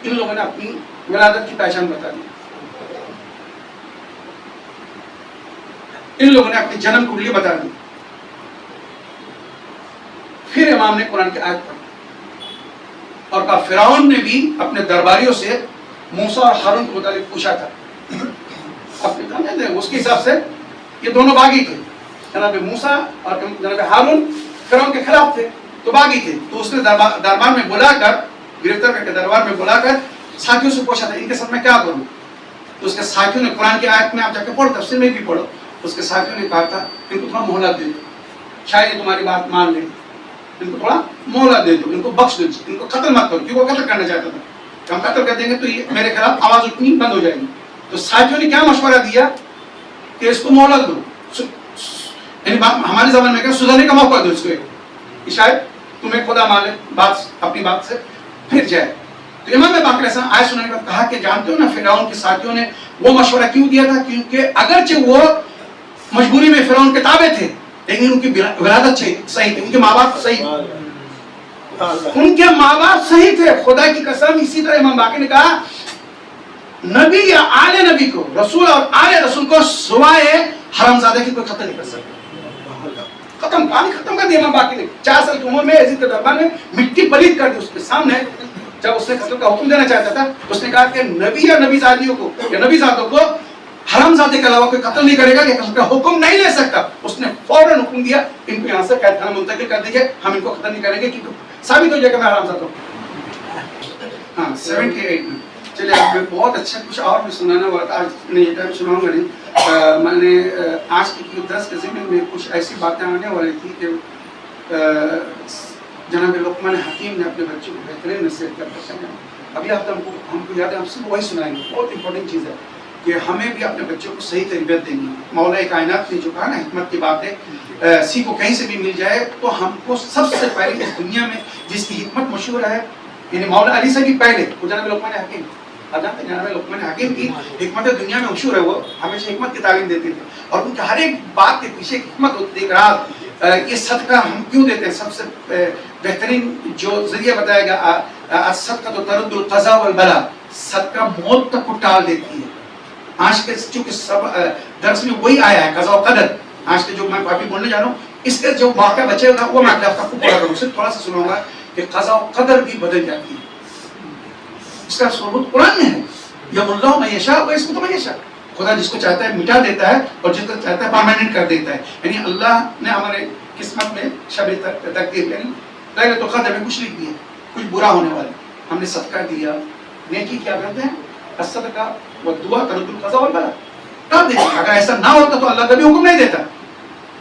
ان لوگوں نے اپنی ولادت کی پہچان بتا دی، ان لوگوں نے اپنی جنم کنڈلی بتا دی. پھر امام نے قرآن کی آیت پڑھی اور کہا فرعون نے بھی اپنے درباریوں سے موسیٰ اور ہارون کے متعلق پوچھا تھا. اس کے حساب سے یہ دونوں باغی تھے، جناب موسیٰ اور جناب ہارون فرعون کے خلاف تھے تو باغی تھے. تو اس نے دربار میں بلا کر، گرفتار کر کے دربار میں بلا کر ساتھیوں سے پوچھا تھا ان کے ساتھ میں کیا کروں. تو اس کے ساتھیوں نے قرآن کی آیت میں آپ جا کے پڑھو، تفسیر میں بھی پڑھو، اس کے ساتھیوں نے کہا تھا ان کو تھوڑا مہلت دے دو، شاید یہ تمہاری بات مان لیں، ان کو تھوڑا مہلت دے دو، ان کو بخش دو، ان کو قتل مت کرو، کیونکہ وہ قتل کرنا چاہتا تھا کہ ہم قتل کر دیں گے تو یہ میرے خلاف آواز اٹھنی بند ہو جائے گی. تو ساتھیوں نے کیا مشورہ دیا کہ اس کو مہلت دو، یعنی ہماری زبان میں کیا سدھرنے کا موقع دو اس کو، شاید تمہیں خدا مان لے، بات اپنی بات سے پھر جائے. تو امام باقر ایسا آئے سننے کا کہا کہ جانتے ہو نا فرعون کے ساتھیوں نے وہ مشورہ کیوں دیا تھا؟ کیونکہ اگرچہ وہ مجبوری میں فرعون کے تابع تھے لیکن ان کی ولادت صحیح تھی، ان کے ماں باپ صحیح تھے، ان کے ماں باپ صحیح تھے. خدا کی قسم. اسی طرح امام باقر نے کہا نبی یا آل نبی کو، رسول اور آل رسول کو سوائے حرامزادہ کی کوئی قتل نہیں کر سکتا. ختم، کہانی ختم کر دی امام باقر نے. 4 سال کی عمر میں یزید کے دربار میں مٹی پلید کر دی اس کے سامنے. جب اس نے قتل کا حکم دینا چاہتا تھا اس نے کہا کہ نبی یا نبی زادیوں کو یا نبی زادوں کو حرامزادے کے علاوہ کوئی قتل نہیں کرے گا، یہ قتل کا حکم نہیں لے سکتا. اس نے فوراً حکم دیا ان کو یہاں سے قید خانہ منتقل کر دیجیے، ہم ان کو قتل نہیں کریں گے کیونکہ ثابت ہو جائے گا میں حرامزادہ ہوں. ہاں 78 میں چلے آپ میں بہت اچھا کچھ اور بھی سنانا ہوا تھا. آج نہیں یہ ٹائم سناؤں گا نہیں. میں نے آج کی 10 کے ضمن میں کچھ ایسی باتیں آنے والی تھی کہ جناب لقمان حکیم نے اپنے بچوں کو بہترین نصیحت کرتے ہیں. ابھی ہفتہ ہم کو یاد ہے، ہم سب وہی سنائیں گے. بہت امپورٹنٹ چیز ہے کہ ہمیں بھی اپنے بچوں کو صحیح تربیت دینی ہے. مولا کائنات نے جو کہا نا حکمت کی بات ہے، سیکھو کہیں سے بھی مل جائے، تو ہم کو سب سے پہلے اس دنیا میں جس کی حکمت مشہور ہے، یعنی مولا علی سے بھی پہلے وہ جناب لقمان حکیم. آپ جانتے ہیں جناب لقمان حکیم کی حکمت دنیا میں مشہور ہے. وہ ہمیشہ حکمت کی تعلیم دیتے تھے اور ان کے ہر ایک بات کے پیچھے حکمت ہوتی ہے. رات یہ صدقہ ہم کیوں دیتے ہیں؟ سب سے بہترین جو ذریعہ بتایا گیا صدقہ تو ترد القضاء والبلا، صدقہ موت تک کو ٹال دیتی ہے. آج کے چونکہ سب درس میں وہی آیا ہے قضاء و قدر. آج کے جو میں ابھی بولنے جا رہا ہوں اس کے جو واقعہ بچے گا وہ میں آپ کو پورا کروں، صرف تھوڑا سا سناؤں گا کہ قضاء و قدر بھی بدل جاتی ہے. اس کا ثبوت قرآن میں ہے. یم اللہ من یشاء و یثبت من یشاء. خدا جس کو چاہتا ہے مٹا دیتا ہے اور جس کو چاہتا ہے پرماننٹ کر دیتا ہے. یعنی اللہ نے ہمارے قسمت میں شب تقدیر یعنی لیلۃ القدر میں کچھ لکھ دیا، کچھ برا ہونے والا. ہم نے صدقہ دیا، نیکی کیا کرتے ہیں، الصدقہ والدعاء ترد القضاء والبلاء. کر دیتے. اگر ایسا نہ ہوتا تو اللہ کبھی حکم نہیں دیتا.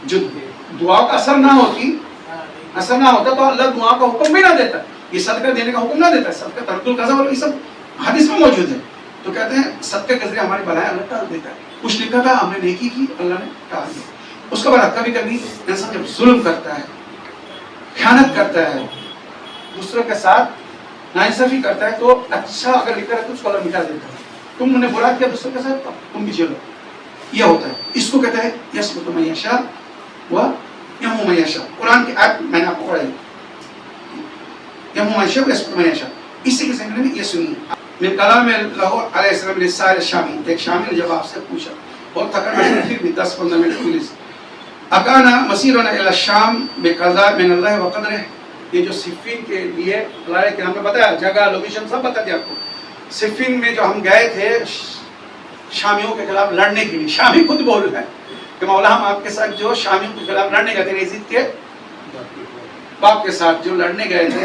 جو دعا کا اثر نہ ہوتا تو اللہ دعا کا حکم بھی نہ دیتا، یہ صدقہ دینے کا حکم نہ دیتا. صدقہ ترد القضاء والبلاء یہ سب حدیث میں موجود ہے. تو کہتے ہیں صدقے کے ذریعے ہماری بلائیں اللہ ٹال دیتا ہے. کچھ لکھا تھا ہم نے نیکی کی اللہ نے ٹال دیا. اس کے بعد کبھی کبھی انسان جب ظلم کرتا ہے, خیانت کرتا ہے, دوسروں کے ساتھ ناانصافی کرتا ہے, تو اچھا اگر لکھا رہتا ہے اس کو اللہ مٹا دیتا ہے. تم نے برا کیا دوسروں کے ساتھ تم بھی جھیلو. یہ ہوتا ہے. اس کو کہتے ہیں یسبط من یشاء و یمحو من یشاء. قرآن کی آیت میں نے آپ کو پڑھائی, یمحو من یشاء و یسبط من یشاء. اسی کے ذمن میں یہ سنیے من کلام لہو علیہ السلام للسائل الشامی. ایک شامی نے جب آپ سے پوچھا بہت تھکا پھر بھی 10-15 منٹ پولیس اکانا مسیرنا الی الشام بقضاء من اللہ وقدرہ. یہ جو صفین کے لیے اللہ کے ہمیں بتایا جگہ لوکیشن سب بتا دیا آپ کو. صفین میں جو ہم گئے تھے شامیوں کے خلاف لڑنے کے لیے, شامی خود بول رہے ہیں کہ مولا ہم آپ کے ساتھ جو شامیوں کے خلاف لڑنے گئے تھے یزید کے باپ کے ساتھ جو لڑنے گئے تھے,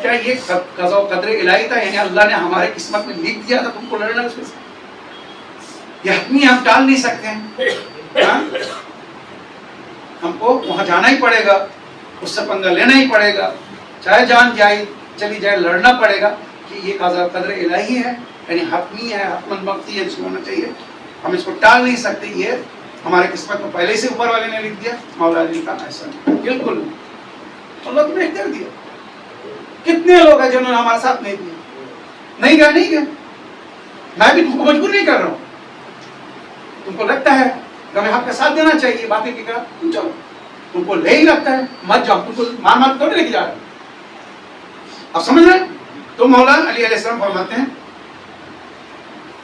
کیا یہ قضاء و قدر الہی تھا؟ یعنی اللہ نے ہمارے قسمت میں لکھ دیا تھا تم کو لڑنا اس کے ساتھ؟ یہ حتمی ہم ٹال نہیں سکتے ہیں. ہم کو وہاں جانا ہی پڑے گا, اس سے پنگا لینا ہی پڑے گا, چاہے جان جائے چلی جائے لڑنا پڑے گا کہ یہ قضاء و قدر الہی ہے, یعنی حتمی ہے, حتمن وقتی ہے, جس کو ہونا چاہیے. ہم اس کو ٹال نہیں سکتے. یہ ہمارے قسمت میں پہلے سے اوپر والے نے لکھ دیا. مولا علی کا ایسا بالکل اللہ تم نے اختیار دیا. کتنے لوگ ہیں جنہوں نے ہمارے ساتھ نہیں دیا, نہیں گیا نہیں گیا. میں بھی تم کو مجبور نہیں کر رہا ہوں. تم کو لگتا ہے کہ ہمیں آپ کا ساتھ دینا چاہیے باتیں کی طرح, تم چلو. تم کو لے ہی لگتا ہے مت جاؤ, تم کو مار تھوڑے لے کے جا رہے. اب سمجھ رہے ہیں؟ تو مولا علی علیہ السلام فرماتے ہیں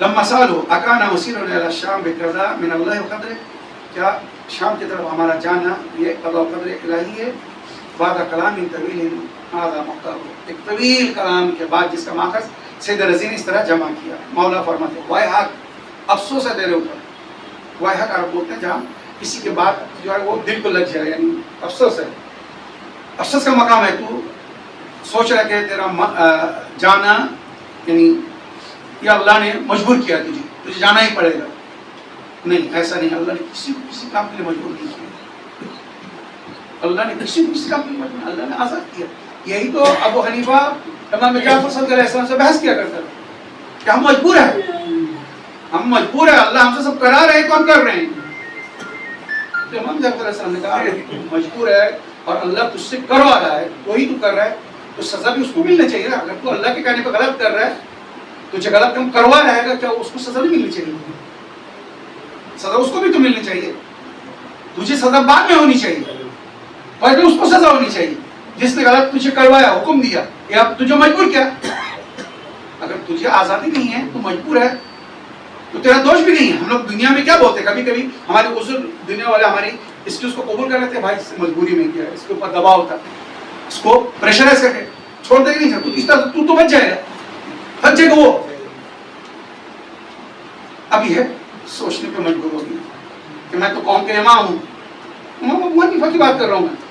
لما سالو اکانا مسیرنا الی الشام بقضاء من اللہ وقدرہ. کیا شام کی طرف ہمارا جانا یہ قضاء و قدر الہی ہے؟ بعد کلام طویل هذا مختار. ایک طویل کلام کے بعد جس کا ماخذ سید رضی نے اس طرح جمع کیا. مولا فرماتے ہیں وائے حق, افسوس ہے تیرے اوپر. وائے حق عرب بولتے ہیں جہاں کسی کے بعد جو ہے وہ دل کو لگ جائے, یعنی افسوس ہے. افسوس کا مقام ہے. تو سوچ رہا کہ تیرا جانا یعنی یہ اللہ نے مجبور کیا تجھے جانا ہی پڑے گا. نہیں, ایسا نہیں. اللہ نے کسی کو کسی کام کے لیے مجبور نہیں کیا. اللہ نے کسی کو کسی کام کے لیے مجبور, اللہ نے آزاد کیا. یہی تو ابو حنیفہ امام جعفر صادق علیہ السلام سے بحث کیا کرتا تھا کہ ہم مجبور ہیں, ہم مجبور ہیں, اللہ ہم سے سب کرا رہے ہیں تو ہم کر رہے ہیں. تو امام جعفر علیہ السلام نے کہا مجبور ہے اور اللہ تجھ سے کروا رہا ہے, وہی تو کر رہا ہے, تو سزا بھی اس کو ملنا چاہیے نا. اگر تو اللہ کے کہنے پہ غلط کر رہا ہے, تجھے غلط کام کروا رہے گا, کیا اس کو سزا نہیں ملنی چاہیے؟ سزا اس کو بھی تو ملنی چاہیے. تجھے سزا بعد میں ہونی چاہیے, پہلے اس کو سزا ہونی چاہیے جس نے غلط تجھے کروایا, حکم دیا, یا تجھے مجبور کیا. اگر تجھے آزادی نہیں ہے تو مجبور ہے تو تیرا دوش بھی نہیں ہے. ہم لوگ دنیا میں کیا بولتے ہیں, کبھی کبھی ہمارے عذر دنیا والے ہماری اس کو قبول کر لیتے ہیں, بھائی اس سے مجبوری میں کیا, اس کے اوپر دباؤ ہوتا ہے, اس کو پریشرائز کر کے چھوڑ دے گا. نہیں اس طرح تو بچ جائے گا, بچ جائے گا وہ. اب یہ سوچنے پہ مجبور ہو گیا کہ میں تو قوم کے امام ہوں. امام حنیفہ کی بات کر رہا ہوں میں.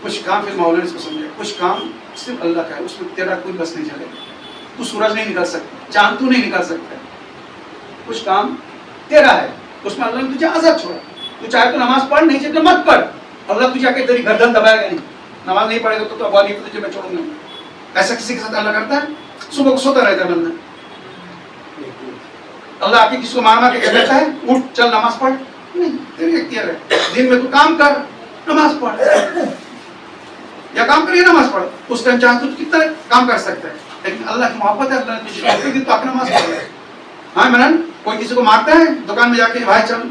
کچھ کام پھر مولا نے اس کو سمجھا, کچھ کام صرف اللہ کا ہے, اس میں تیرا کوئی بس نہیں چلے گا. تو سورج نہیں نکال سکتا, چاند تو نہیں نکال سکتا. کچھ کام تیرا ہے, اس میں اللہ نے تجھے آزاد چھوڑا. تو چاہے تو نماز پڑھ, نہیں چاہے مت پڑھ. اللہ تجھے آ کے تیری گردن دبائے گا نہیں. نماز نہیں پڑھے گا تو ابو حنیفہ تجھے میں چھوڑوں گا. ایسا کسی کے ساتھ اللہ کرتا ہے؟ صبح کو سوتا رہتا ہے بندہ. اللہ آپ کی کسی کو مار مار کے کہہ دیتا ہے اٹھ چل نماز پڑھ؟ نہیں, تیری اختیار ہے. دن میں تو کام کر, نماز پڑھ, یا کام کر یا نماز پڑھ. اس ٹائم چاہے تو کتنا کام کر سکتا ہے, لیکن اللہ کی محبت ہے, اللہ نے تجھے کہتے کہ تو آپ نماز پڑھ. ہاں منن, کوئی کسی کو مارتا ہے دکان میں جا کے بھائی چل,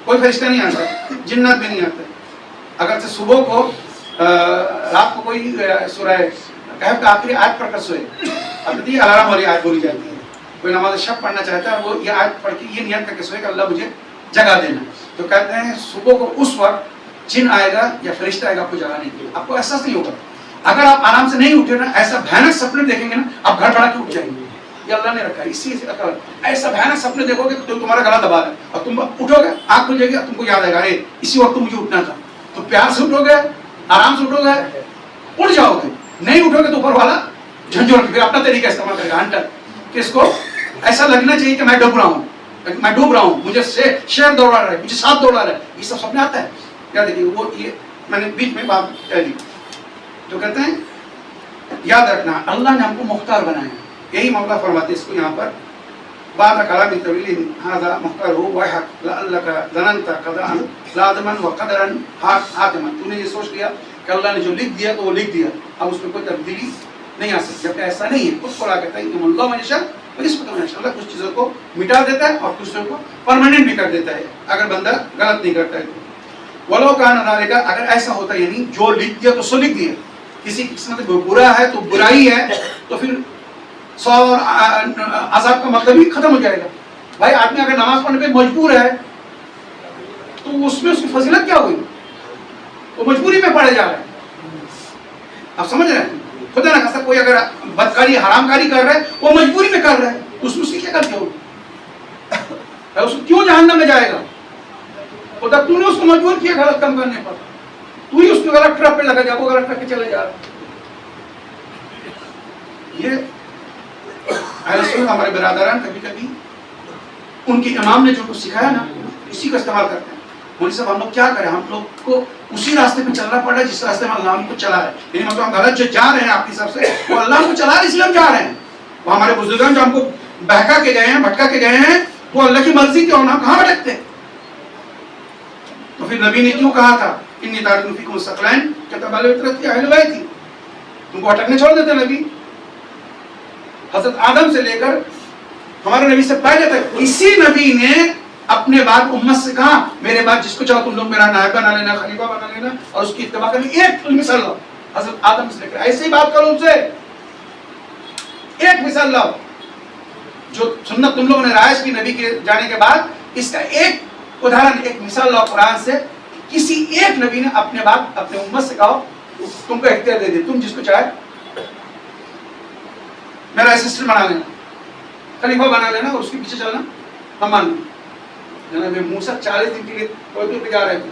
کوئی فرشتہ نہیں آتا, جنات بھی نہیں آتا. اگر سے صبح کو رات کو کوئی سورہ کہف کا آخری آیت پڑھ کر سوئے, اب یہ الارم والی آیت بولی جاتی ہے. کوئی نماز شب پڑھنا چاہتا ہے, وہ یہ آیت پڑھ کے یہ نیت کر کے سوئے کہ اللہ مجھے جگہ دینا. تو کہتے ہیں صبح کو اس وقت جن آئے گا یا فرشتہ آئے گا آپ کو جگہ نہیں دے گا, آپ کو احساس نہیں ہوگا. اگر آپ آرام سے نہیں اٹھے نا, ایسا بھیانک سپنے دیکھیں گے نا, آپ گھر بڑھا کے اٹھ جائیں گے. یہ اللہ نے رکھا ہے. اسی سے ایسا بھیانک سپنے دیکھو گے تو تمہارا گلا دبا ہے, اور تم اٹھو گے, آنکھ کھل جائے گی, تم کو یاد آئے گا ارے اسی وقت مجھے اٹھنا تھا. تو پیار سے اٹھو گے, آرام سے اٹھو گے, اٹھ جاؤ گے. نہیں اٹھو گے تو اوپر والا جھنجھوڑ کے اپنا طریقہ استعمال کرے گا, ہنٹر, کہ اس کو ایسا لگنا چاہیے کہ میں ڈوب رہا ہوں, میں ڈوب رہا ہوں, مجھے شیر دوڑا رہا ہے, مجھے ساتھ دوڑا رہا ہے. یہ سب سپنے آتا ہے. کیا دیکھیے وہ یہ میں نے بیچ میں بات کہہ دی. تو کہتے ہیں یاد رکھنا اللہ نے ہم کو مختار بنایا. یہی موقع فرماتے اس کو یہاں پر بعد کلام طویل هذا مختار ہو وحق لعلك ظننت قضاء لازما وقدرا حاتما. تو نے یہ سوچ لیا کہ اللہ نے جو لکھ دیا تو وہ لکھ دیا, اب اس میں کوئی تبدیلی نہیں آ سکتی. جبکہ ایسا نہیں ہے. خود قرآن کہتا ہے کہ اللہ من یشاء ویسبت من یشاء, اللہ کچھ چیزوں کو مٹا دیتا ہے اور کچھ چیزوں کو پرماننٹ بھی کر دیتا ہے اگر بندہ غلط نہیں کرتا ہے تو. ولو کان ذالک, اگر ایسا ہوتا یعنی جو لکھ دیا تو سو لکھ دیا, کسی قسمت برا ہے تو برائی ہے تو پھر سو اور عذاب کا مطلب ہی ختم ہو جائے گا. بھائی آدمی اگر نماز پڑھنے پہ مجبور ہے تو اس میں اس کی فضیلت کیا ہوئی؟ وہ مجبوری میں پڑھے جا رہا ہے. آپ سمجھ رہے ہیں؟ خدا نہ خاصا کوئی اگر بدکاری حرام کاری کر رہا ہے وہ مجبوری میں کر رہا ہے, اس میں اس کی کیا غلطی ہوگی؟ اس کو کیوں جہنم میں جائے گا؟ خدا تو نے اس کو مجبور کیا غلط کام کرنے پر, تو ہی اس کو غلط ٹرپ پہ لگا جا, وہ غلط ٹرپ پہ چلے جا رہا. یہ اہل سنت ہمارے برادران کبھی کبھی ان کے امام نے جو کچھ سکھایا نا اسی کا استعمال کرتے ہیں. مولوی صاحب ہم لوگ کیا کریں, ہم لوگ کو اسی راستے پہ چلنا پڑ رہا ہے جس راستے میں اللہ ہم کو چلا ہے. یعنی مطلب ہم غلط جو جا رہے ہیں آپ کے حساب سے وہ اللہ ہم کو چلا رہے اس لیے ہم جا رہے ہیں. وہ ہمارے بزرگان جو ہم کو بہکا کے گئے ہیں بھٹکا کے گئے ہیں وہ اللہ کی مرضی تھی اور ہم کہاں بھٹکتے ہیں. تو پھر نبی نے کیوں کہا تھا انی تارک فیکم الثقلین کتب علی فطرت اہل بیت, تم کو اٹکنے چھوڑ دیتے نبی. حضرت آدم سے لے کر ہمارے نبی سے پہلے تک اسی نبی نے اپنے بعد امت سے کہا میرے بعد جس کو چاہو تم لوگ میرا نائب بنا لینا, خلیفہ بنا لینا اور اس کی اتباع کرنی. ایک مثال لاؤ حضرت آدم سے لے کر, ایسے ہی بات کرو ان سے, ایک مثال لاؤ جو سنت تم لوگوں نے رائج کی نبی کے جانے کے بعد, اس کا ایک ادھارن ایک مثال لاؤ قرآن سے. کسی ایک نبی نے اپنے بعد اپنے امت سے کہا تم کو اختیار دے دے تم جس کو چاہے میرا اسسٹنٹ بنا لینا, خلیفہ بنا لینا اور اس کے پیچھے چلنا ہم مان لیں. جناب موسیٰ 40 دن کے لیے کوئی پہ جا رہے تھے,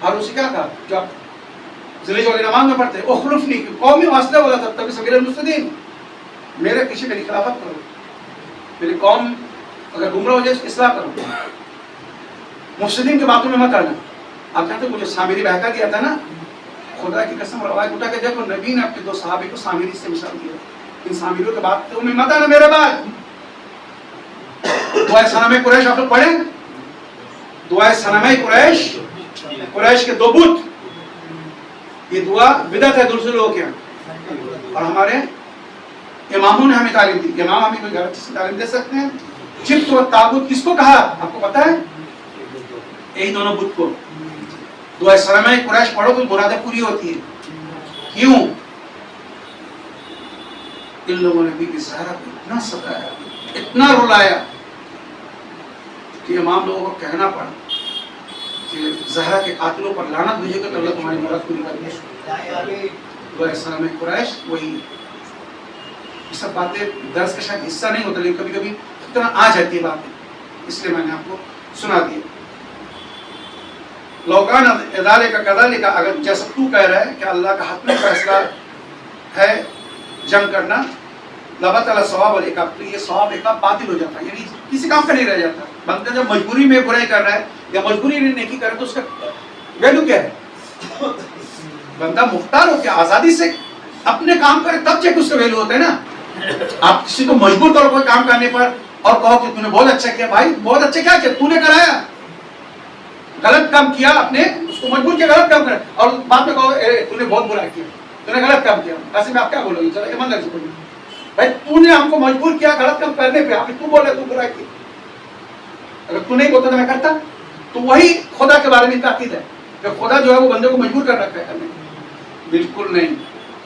ہارون سے کیا کہا جو آپ ذلیج والی نماز میں پڑھتے اخلفنی قومی واسطہ والا تھا تبھی سبیل المستقیم, میرے پیچھے میری خلافت کرو, میری قوم اگر گمراہ ہو جائے اس کی اصلاح کرو, مفسدین کے باتوں میں مت کرنا. آپ جانتے مجھے سامری بہکا دیا تھا نا, خدا کی قسم روایت اٹھا کے دیکھو نبی نے اپنے 2 صحابی کو سامری سے مثال دیا. ان سامریوں کے بات میں مت آنا میرے بعد. دعائے صنم قریش آپ لوگ پڑھیں, دعائے صنم قریش, قریش کے 2 بت, یہ دعا بدعت ہے دوسرے لوگوں کے اور ہمارے اماموں نے ہمیں تعلیم دی. امام ہمیں کوئی غلط چیز سے تعلیم دے سکتے ہیں. جبت و تابوت کس کو کہا آپ کو پتا ہے؟ یہی دونوں بت کو. دعائے صنم قریش پڑھو تو مرادیں پوری ہوتی ہیں. کیوں؟ ان لوگوں نے بی بی زہرا کو اتنا ستایا اتنا رلایا کہ امام لوگوں کو کہنا پڑا کہ زہرا کے قاتلوں پر لعنت بھیجے گا تو اللہ تمہاری مراد پوری کر دے گا. دعائے صنم قریش وہی. یہ سب باتیں درس کا شاید حصہ نہیں ہوتا لیکن کبھی کبھی اتنا آ جاتی ہے باتیں, اس لیے میں نے آپ کو سنا دیا. لوکان ادارے کا کذالے کا, اگر جیسا تو کہہ رہا ہے کہ اللہ کا حتمی فیصلہ ہے جنگ کرنا, لبطل ثواب العقاب, تو یہ ثواب عقاب باطل ہو جاتا ہے, یعنی کسی کام کا نہیں رہ جاتا. بندہ جب مجبوری میں برائی کر رہا ہے یا مجبوری میں نیکی کر رہا ہے تو اس کا ویلو کیا ہے؟ بندہ مختار ہو کے آزادی سے اپنے کام کرے تب چیک اس کا ویلو ہوتا ہے نا. آپ کسی کو مجبور کرو کوئی کام کرنے پر اور کہو کہ تو نے بہت اچھا کیا, بھائی بہت اچھا کیا کیا, تو نے کرایا, غلط کام کیا, اپنے اس کو مجبور کیا غلط کام کرے اور بعد میں کہو تو نے بہت برا کیا, تو نے غلط کام کیا. ایسے میں آپ کیا بولو گے؟ چلو ایمان لگ سکو بھائی تو نے ہم کو مجبور کیا غلط کام کرنے پہ, آپ تو بول رہے تو برا کیا. اگر تو نہیں بولتا تو میں کرتا. تو وہی خدا کے بارے میں تاکید ہے کہ خدا جو ہے وہ بندے کو مجبور کر رکھا ہے کرنے. بالکل نہیں,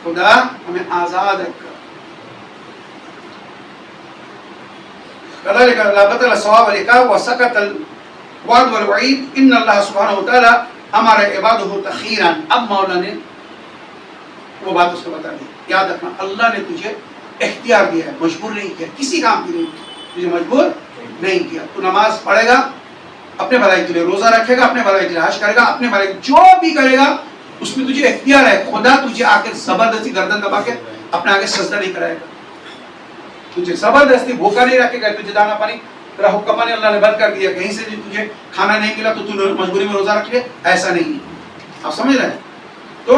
خدا ہمیں آزاد رکھا. كذلك لا بطل الثواب والعقاب وسكت الوعد والوعيد ان اللہ سبحانہ وتعالی ہمارے عبادہ تخیرا. اب مولا نے وہ بات اس کو بتا دی. یاد رکھنا اللہ نے تجھے اختیار دیا ہے, مجبور نہیں کیا کسی کام کے لیے, تجھے مجبور نہیں کیا. تو نماز پڑھے گا اپنے بھلائی کے لیے, روزہ رکھے گا اپنے بھلائی کے لیے, حج کرے گا اپنے بھلائی کے لیے, جو بھی کرے گا اس میں تجھے اختیار ہے. خدا تجھے آ کے زبردستی گردن دبا کے اپنے آگے سجدہ نہیں کرائے گا, تجھے زبردستی بھوکا نہیں رکھے گا. تجھے دانا پانی تیرا حکم پانی اللہ نے بند کر دیا, کہیں سے تجھے کھانا نہیں ملا تو تو مجبوری میں روزہ رکھ لے, ایسا نہیں ہے. آپ سمجھ رہے ہیں؟ تو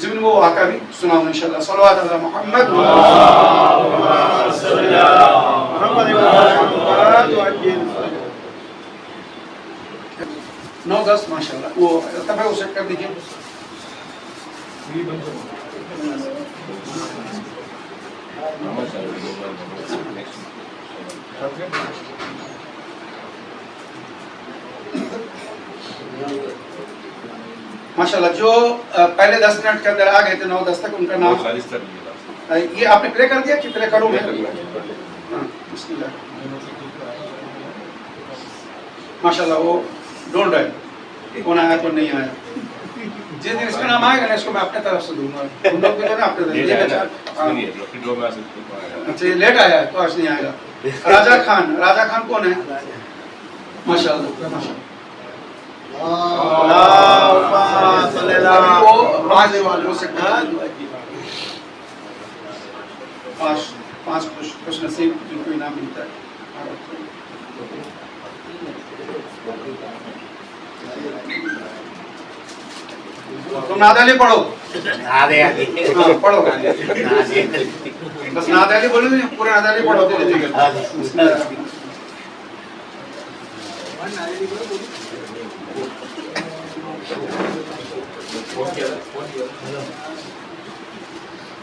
ضمن وہ واقعہ بھی سناؤں انشاءاللہ. صلوات علی محمد. 9-10 ماشاءاللہ. وہ تبہ اسے کر دیجیے. ماشاءاللہ جو پہلے 10 منٹ کے اندر آ گئے تھے 9-10 تک, ان کا نام یہ آپ نے پلے کر دیا کہ پلے کروں میں؟ بسم اللہ. ماشاءاللہ وہ ڈونٹ ڈائٹ کون آیا کون نہیں آیا. جس دن اس کا نام آئے گا نا اس کو میں اپنے طرف سے دوں گا. ان لوگ بھی تو نا اپنے اچھا یہ لیٹ آیا ہے تو آج نہیں آئے گا. راجہ خان, راجہ خان کون ہے؟ ماشاءاللہ ماشاءاللہ. پانچ خوش نصیب جن کو انعام ملتا ہے. تم نعت علی پڑھو. پڑھو بس نعت علی بولو نہیں, پورے نعت علی پڑھو.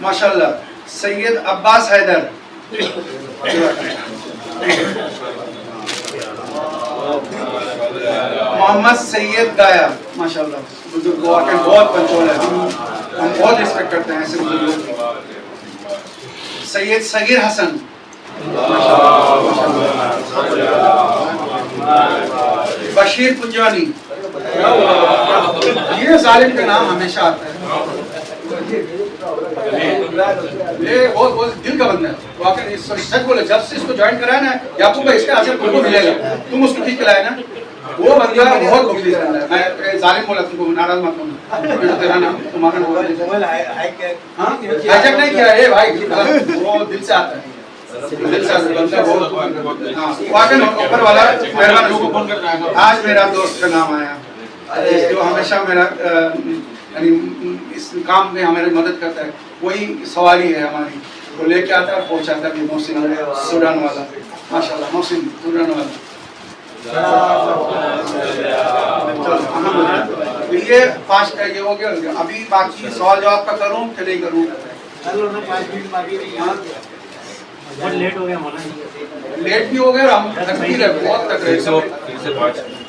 ماشاءاللہ سید عباس حیدر. محمد سید گایا. ماشاءاللہ بزرگ بہت کنٹرول ہے, ہم بہت ریسپیکٹ کرتے ہیں ایسے بزرگوں کی. سید صغیر حسن. بشیر پنجانی. یہ ظالم کا نام ہمیشہ آتا ہے. یہ بہت دل کا بندہ ہے واقعی. سچ بولے جب سے اس کو جوائن کرایا نا یعقوب بھائی, اس کا اثر تم کو ملے گا. تم اس کو ٹھیک کلایا نا, وہ بندہ بہت مخلص بندہ ہے. میں ظالم بولا تم کو, ناراض مت ہونا. تیرا نام تمہارا نام ہائیجیک نہیں کیا ہے بھائی, وہ دل سے آتا ہے. اوپر والا آج میرا دوست کا نام آیا جو ہمیشہ میرا یعنی اس کام میں ہماری مدد کرتا ہے. وہی سواری ہے ہماری, وہ لے کے آتا ہے اور پہنچاتا ہے. محسن سوڈان والا. ماشاءاللہ محسن سوڈان والا. یہ 5 یہ ہو گیا. ابھی باقی سوال جواب کا کروں کہ نہیں کروں؟ بہت لیٹ ہو گیا مولانا. لیٹ بھی ہو گیا اور ہم تکبیر ہے بہت تکبیر.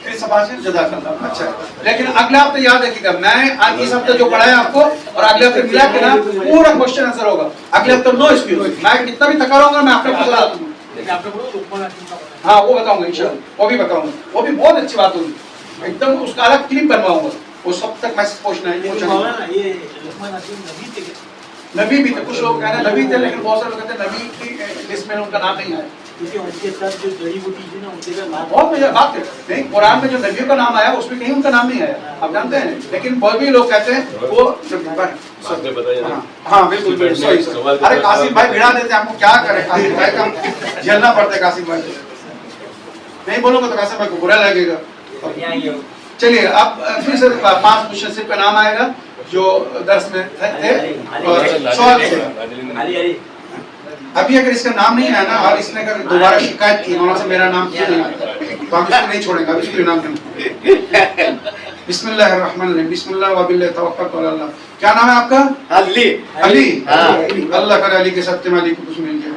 پھر سے 5 جزاک اللہ. اچھا لیکن اگلے ہفتے یاد رکھیے گا, میں آج اس ہفتے جو پڑھایا آپ کو اور اگلے ہفتے ملا کے نا پورا کوشچن آنسر ہوگا. اگلے ہفتے نو ایکسکیوز. میں کتنا بھی تھکا رہوں گا میں آپ کو بتا دوں گا. ہاں وہ بتاؤں گا انشاءاللہ, وہ بھی بتاؤں گا. وہ بھی بہت اچھی بات ہوگی. ایک دم اس کا الگ کلپ بنواؤں گا. وہ سب تک میسج پہنچنا ہے. نبی بھی تھے, کچھ لوگ کہتے ہیں نبی تھے لیکن بہت سے لوگ کہتے ہیں نبی کی لسٹ میں ان کا نام نہیں آیا. بہت بڑی بات ہے. نہیں قرآن میں جو نبیوں کا نام آیا اس میں کہیں ان کا نام نہیں آیا, آپ جانتے ہیں. لیکن بہت بھی لوگ کہتے ہیں وہ ہاں بالکل بالکل. ارے قاسم بھائی بھڑا دیتے ہیں آپ کو, کیا کریں قاسم بھائی کا جھیلنا پڑتا ہے. قاسم بھائی نہیں بولوں گا تو قاسم بھائی کو برا لگے گا. چلیے اب پھر سے 5 مشرف کا نام آئے گا جو درس میں تھے اور سوال. ابھی اگر اس کا نام نہیں آیا نا اور اس نے اگر دوبارہ شکایت کی مولانا سے میرا نام کیوں نہیں آیا تو ہم اس کو نہیں چھوڑیں گے. ابھی اس کے نام دیں. بسم اللہ الرحمن الرحیم. بسم اللہ وباللہ توکلت علی اللہ. کیا نام ہے آپ کا؟ علی. علی. اللہ کرے علی کے ساتھ علی کو کچھ مل جائے.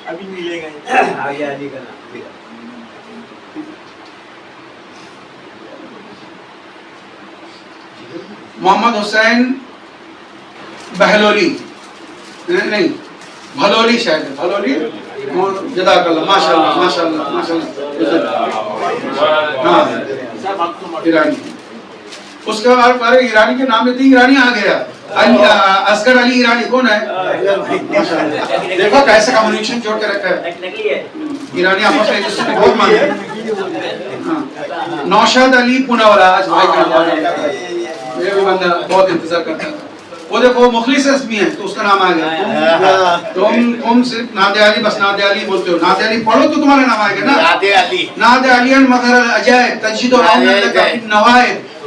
ابھی ملے گا آگے علی کا نام. محمد حسین بہلولی. نہیں بھلولی شاید ہے. بھلولی. جزاک اللہ. ماشاءاللہ ماشاءاللہ ماشاءاللہ. ہاں ایرانی. اس کے بعد ایرانی کے نام لیتے ایرانی آ گیا. اصغر علی ایرانی کون ہے؟ دیکھو کیسے کمیونیکیشن جوڑ کے رکھا ہے. ایرانی آپس میں ایک دوسرے کو بہت مانتے ہیں. نوشاد علی پونا والا آج بھائی کا نام. یہ بھی بندہ بہت انتظار کرتا تھا. وہ دیکھو مخلص اسمی ہے تو اس کا نام آ گیا. تم صرف ناد علی بس ناد علی بولتے ہو. ناد علی پڑھو تو تمہارا نام آئے گا نا. ناد علی مظہر العجائب تجید و نوائب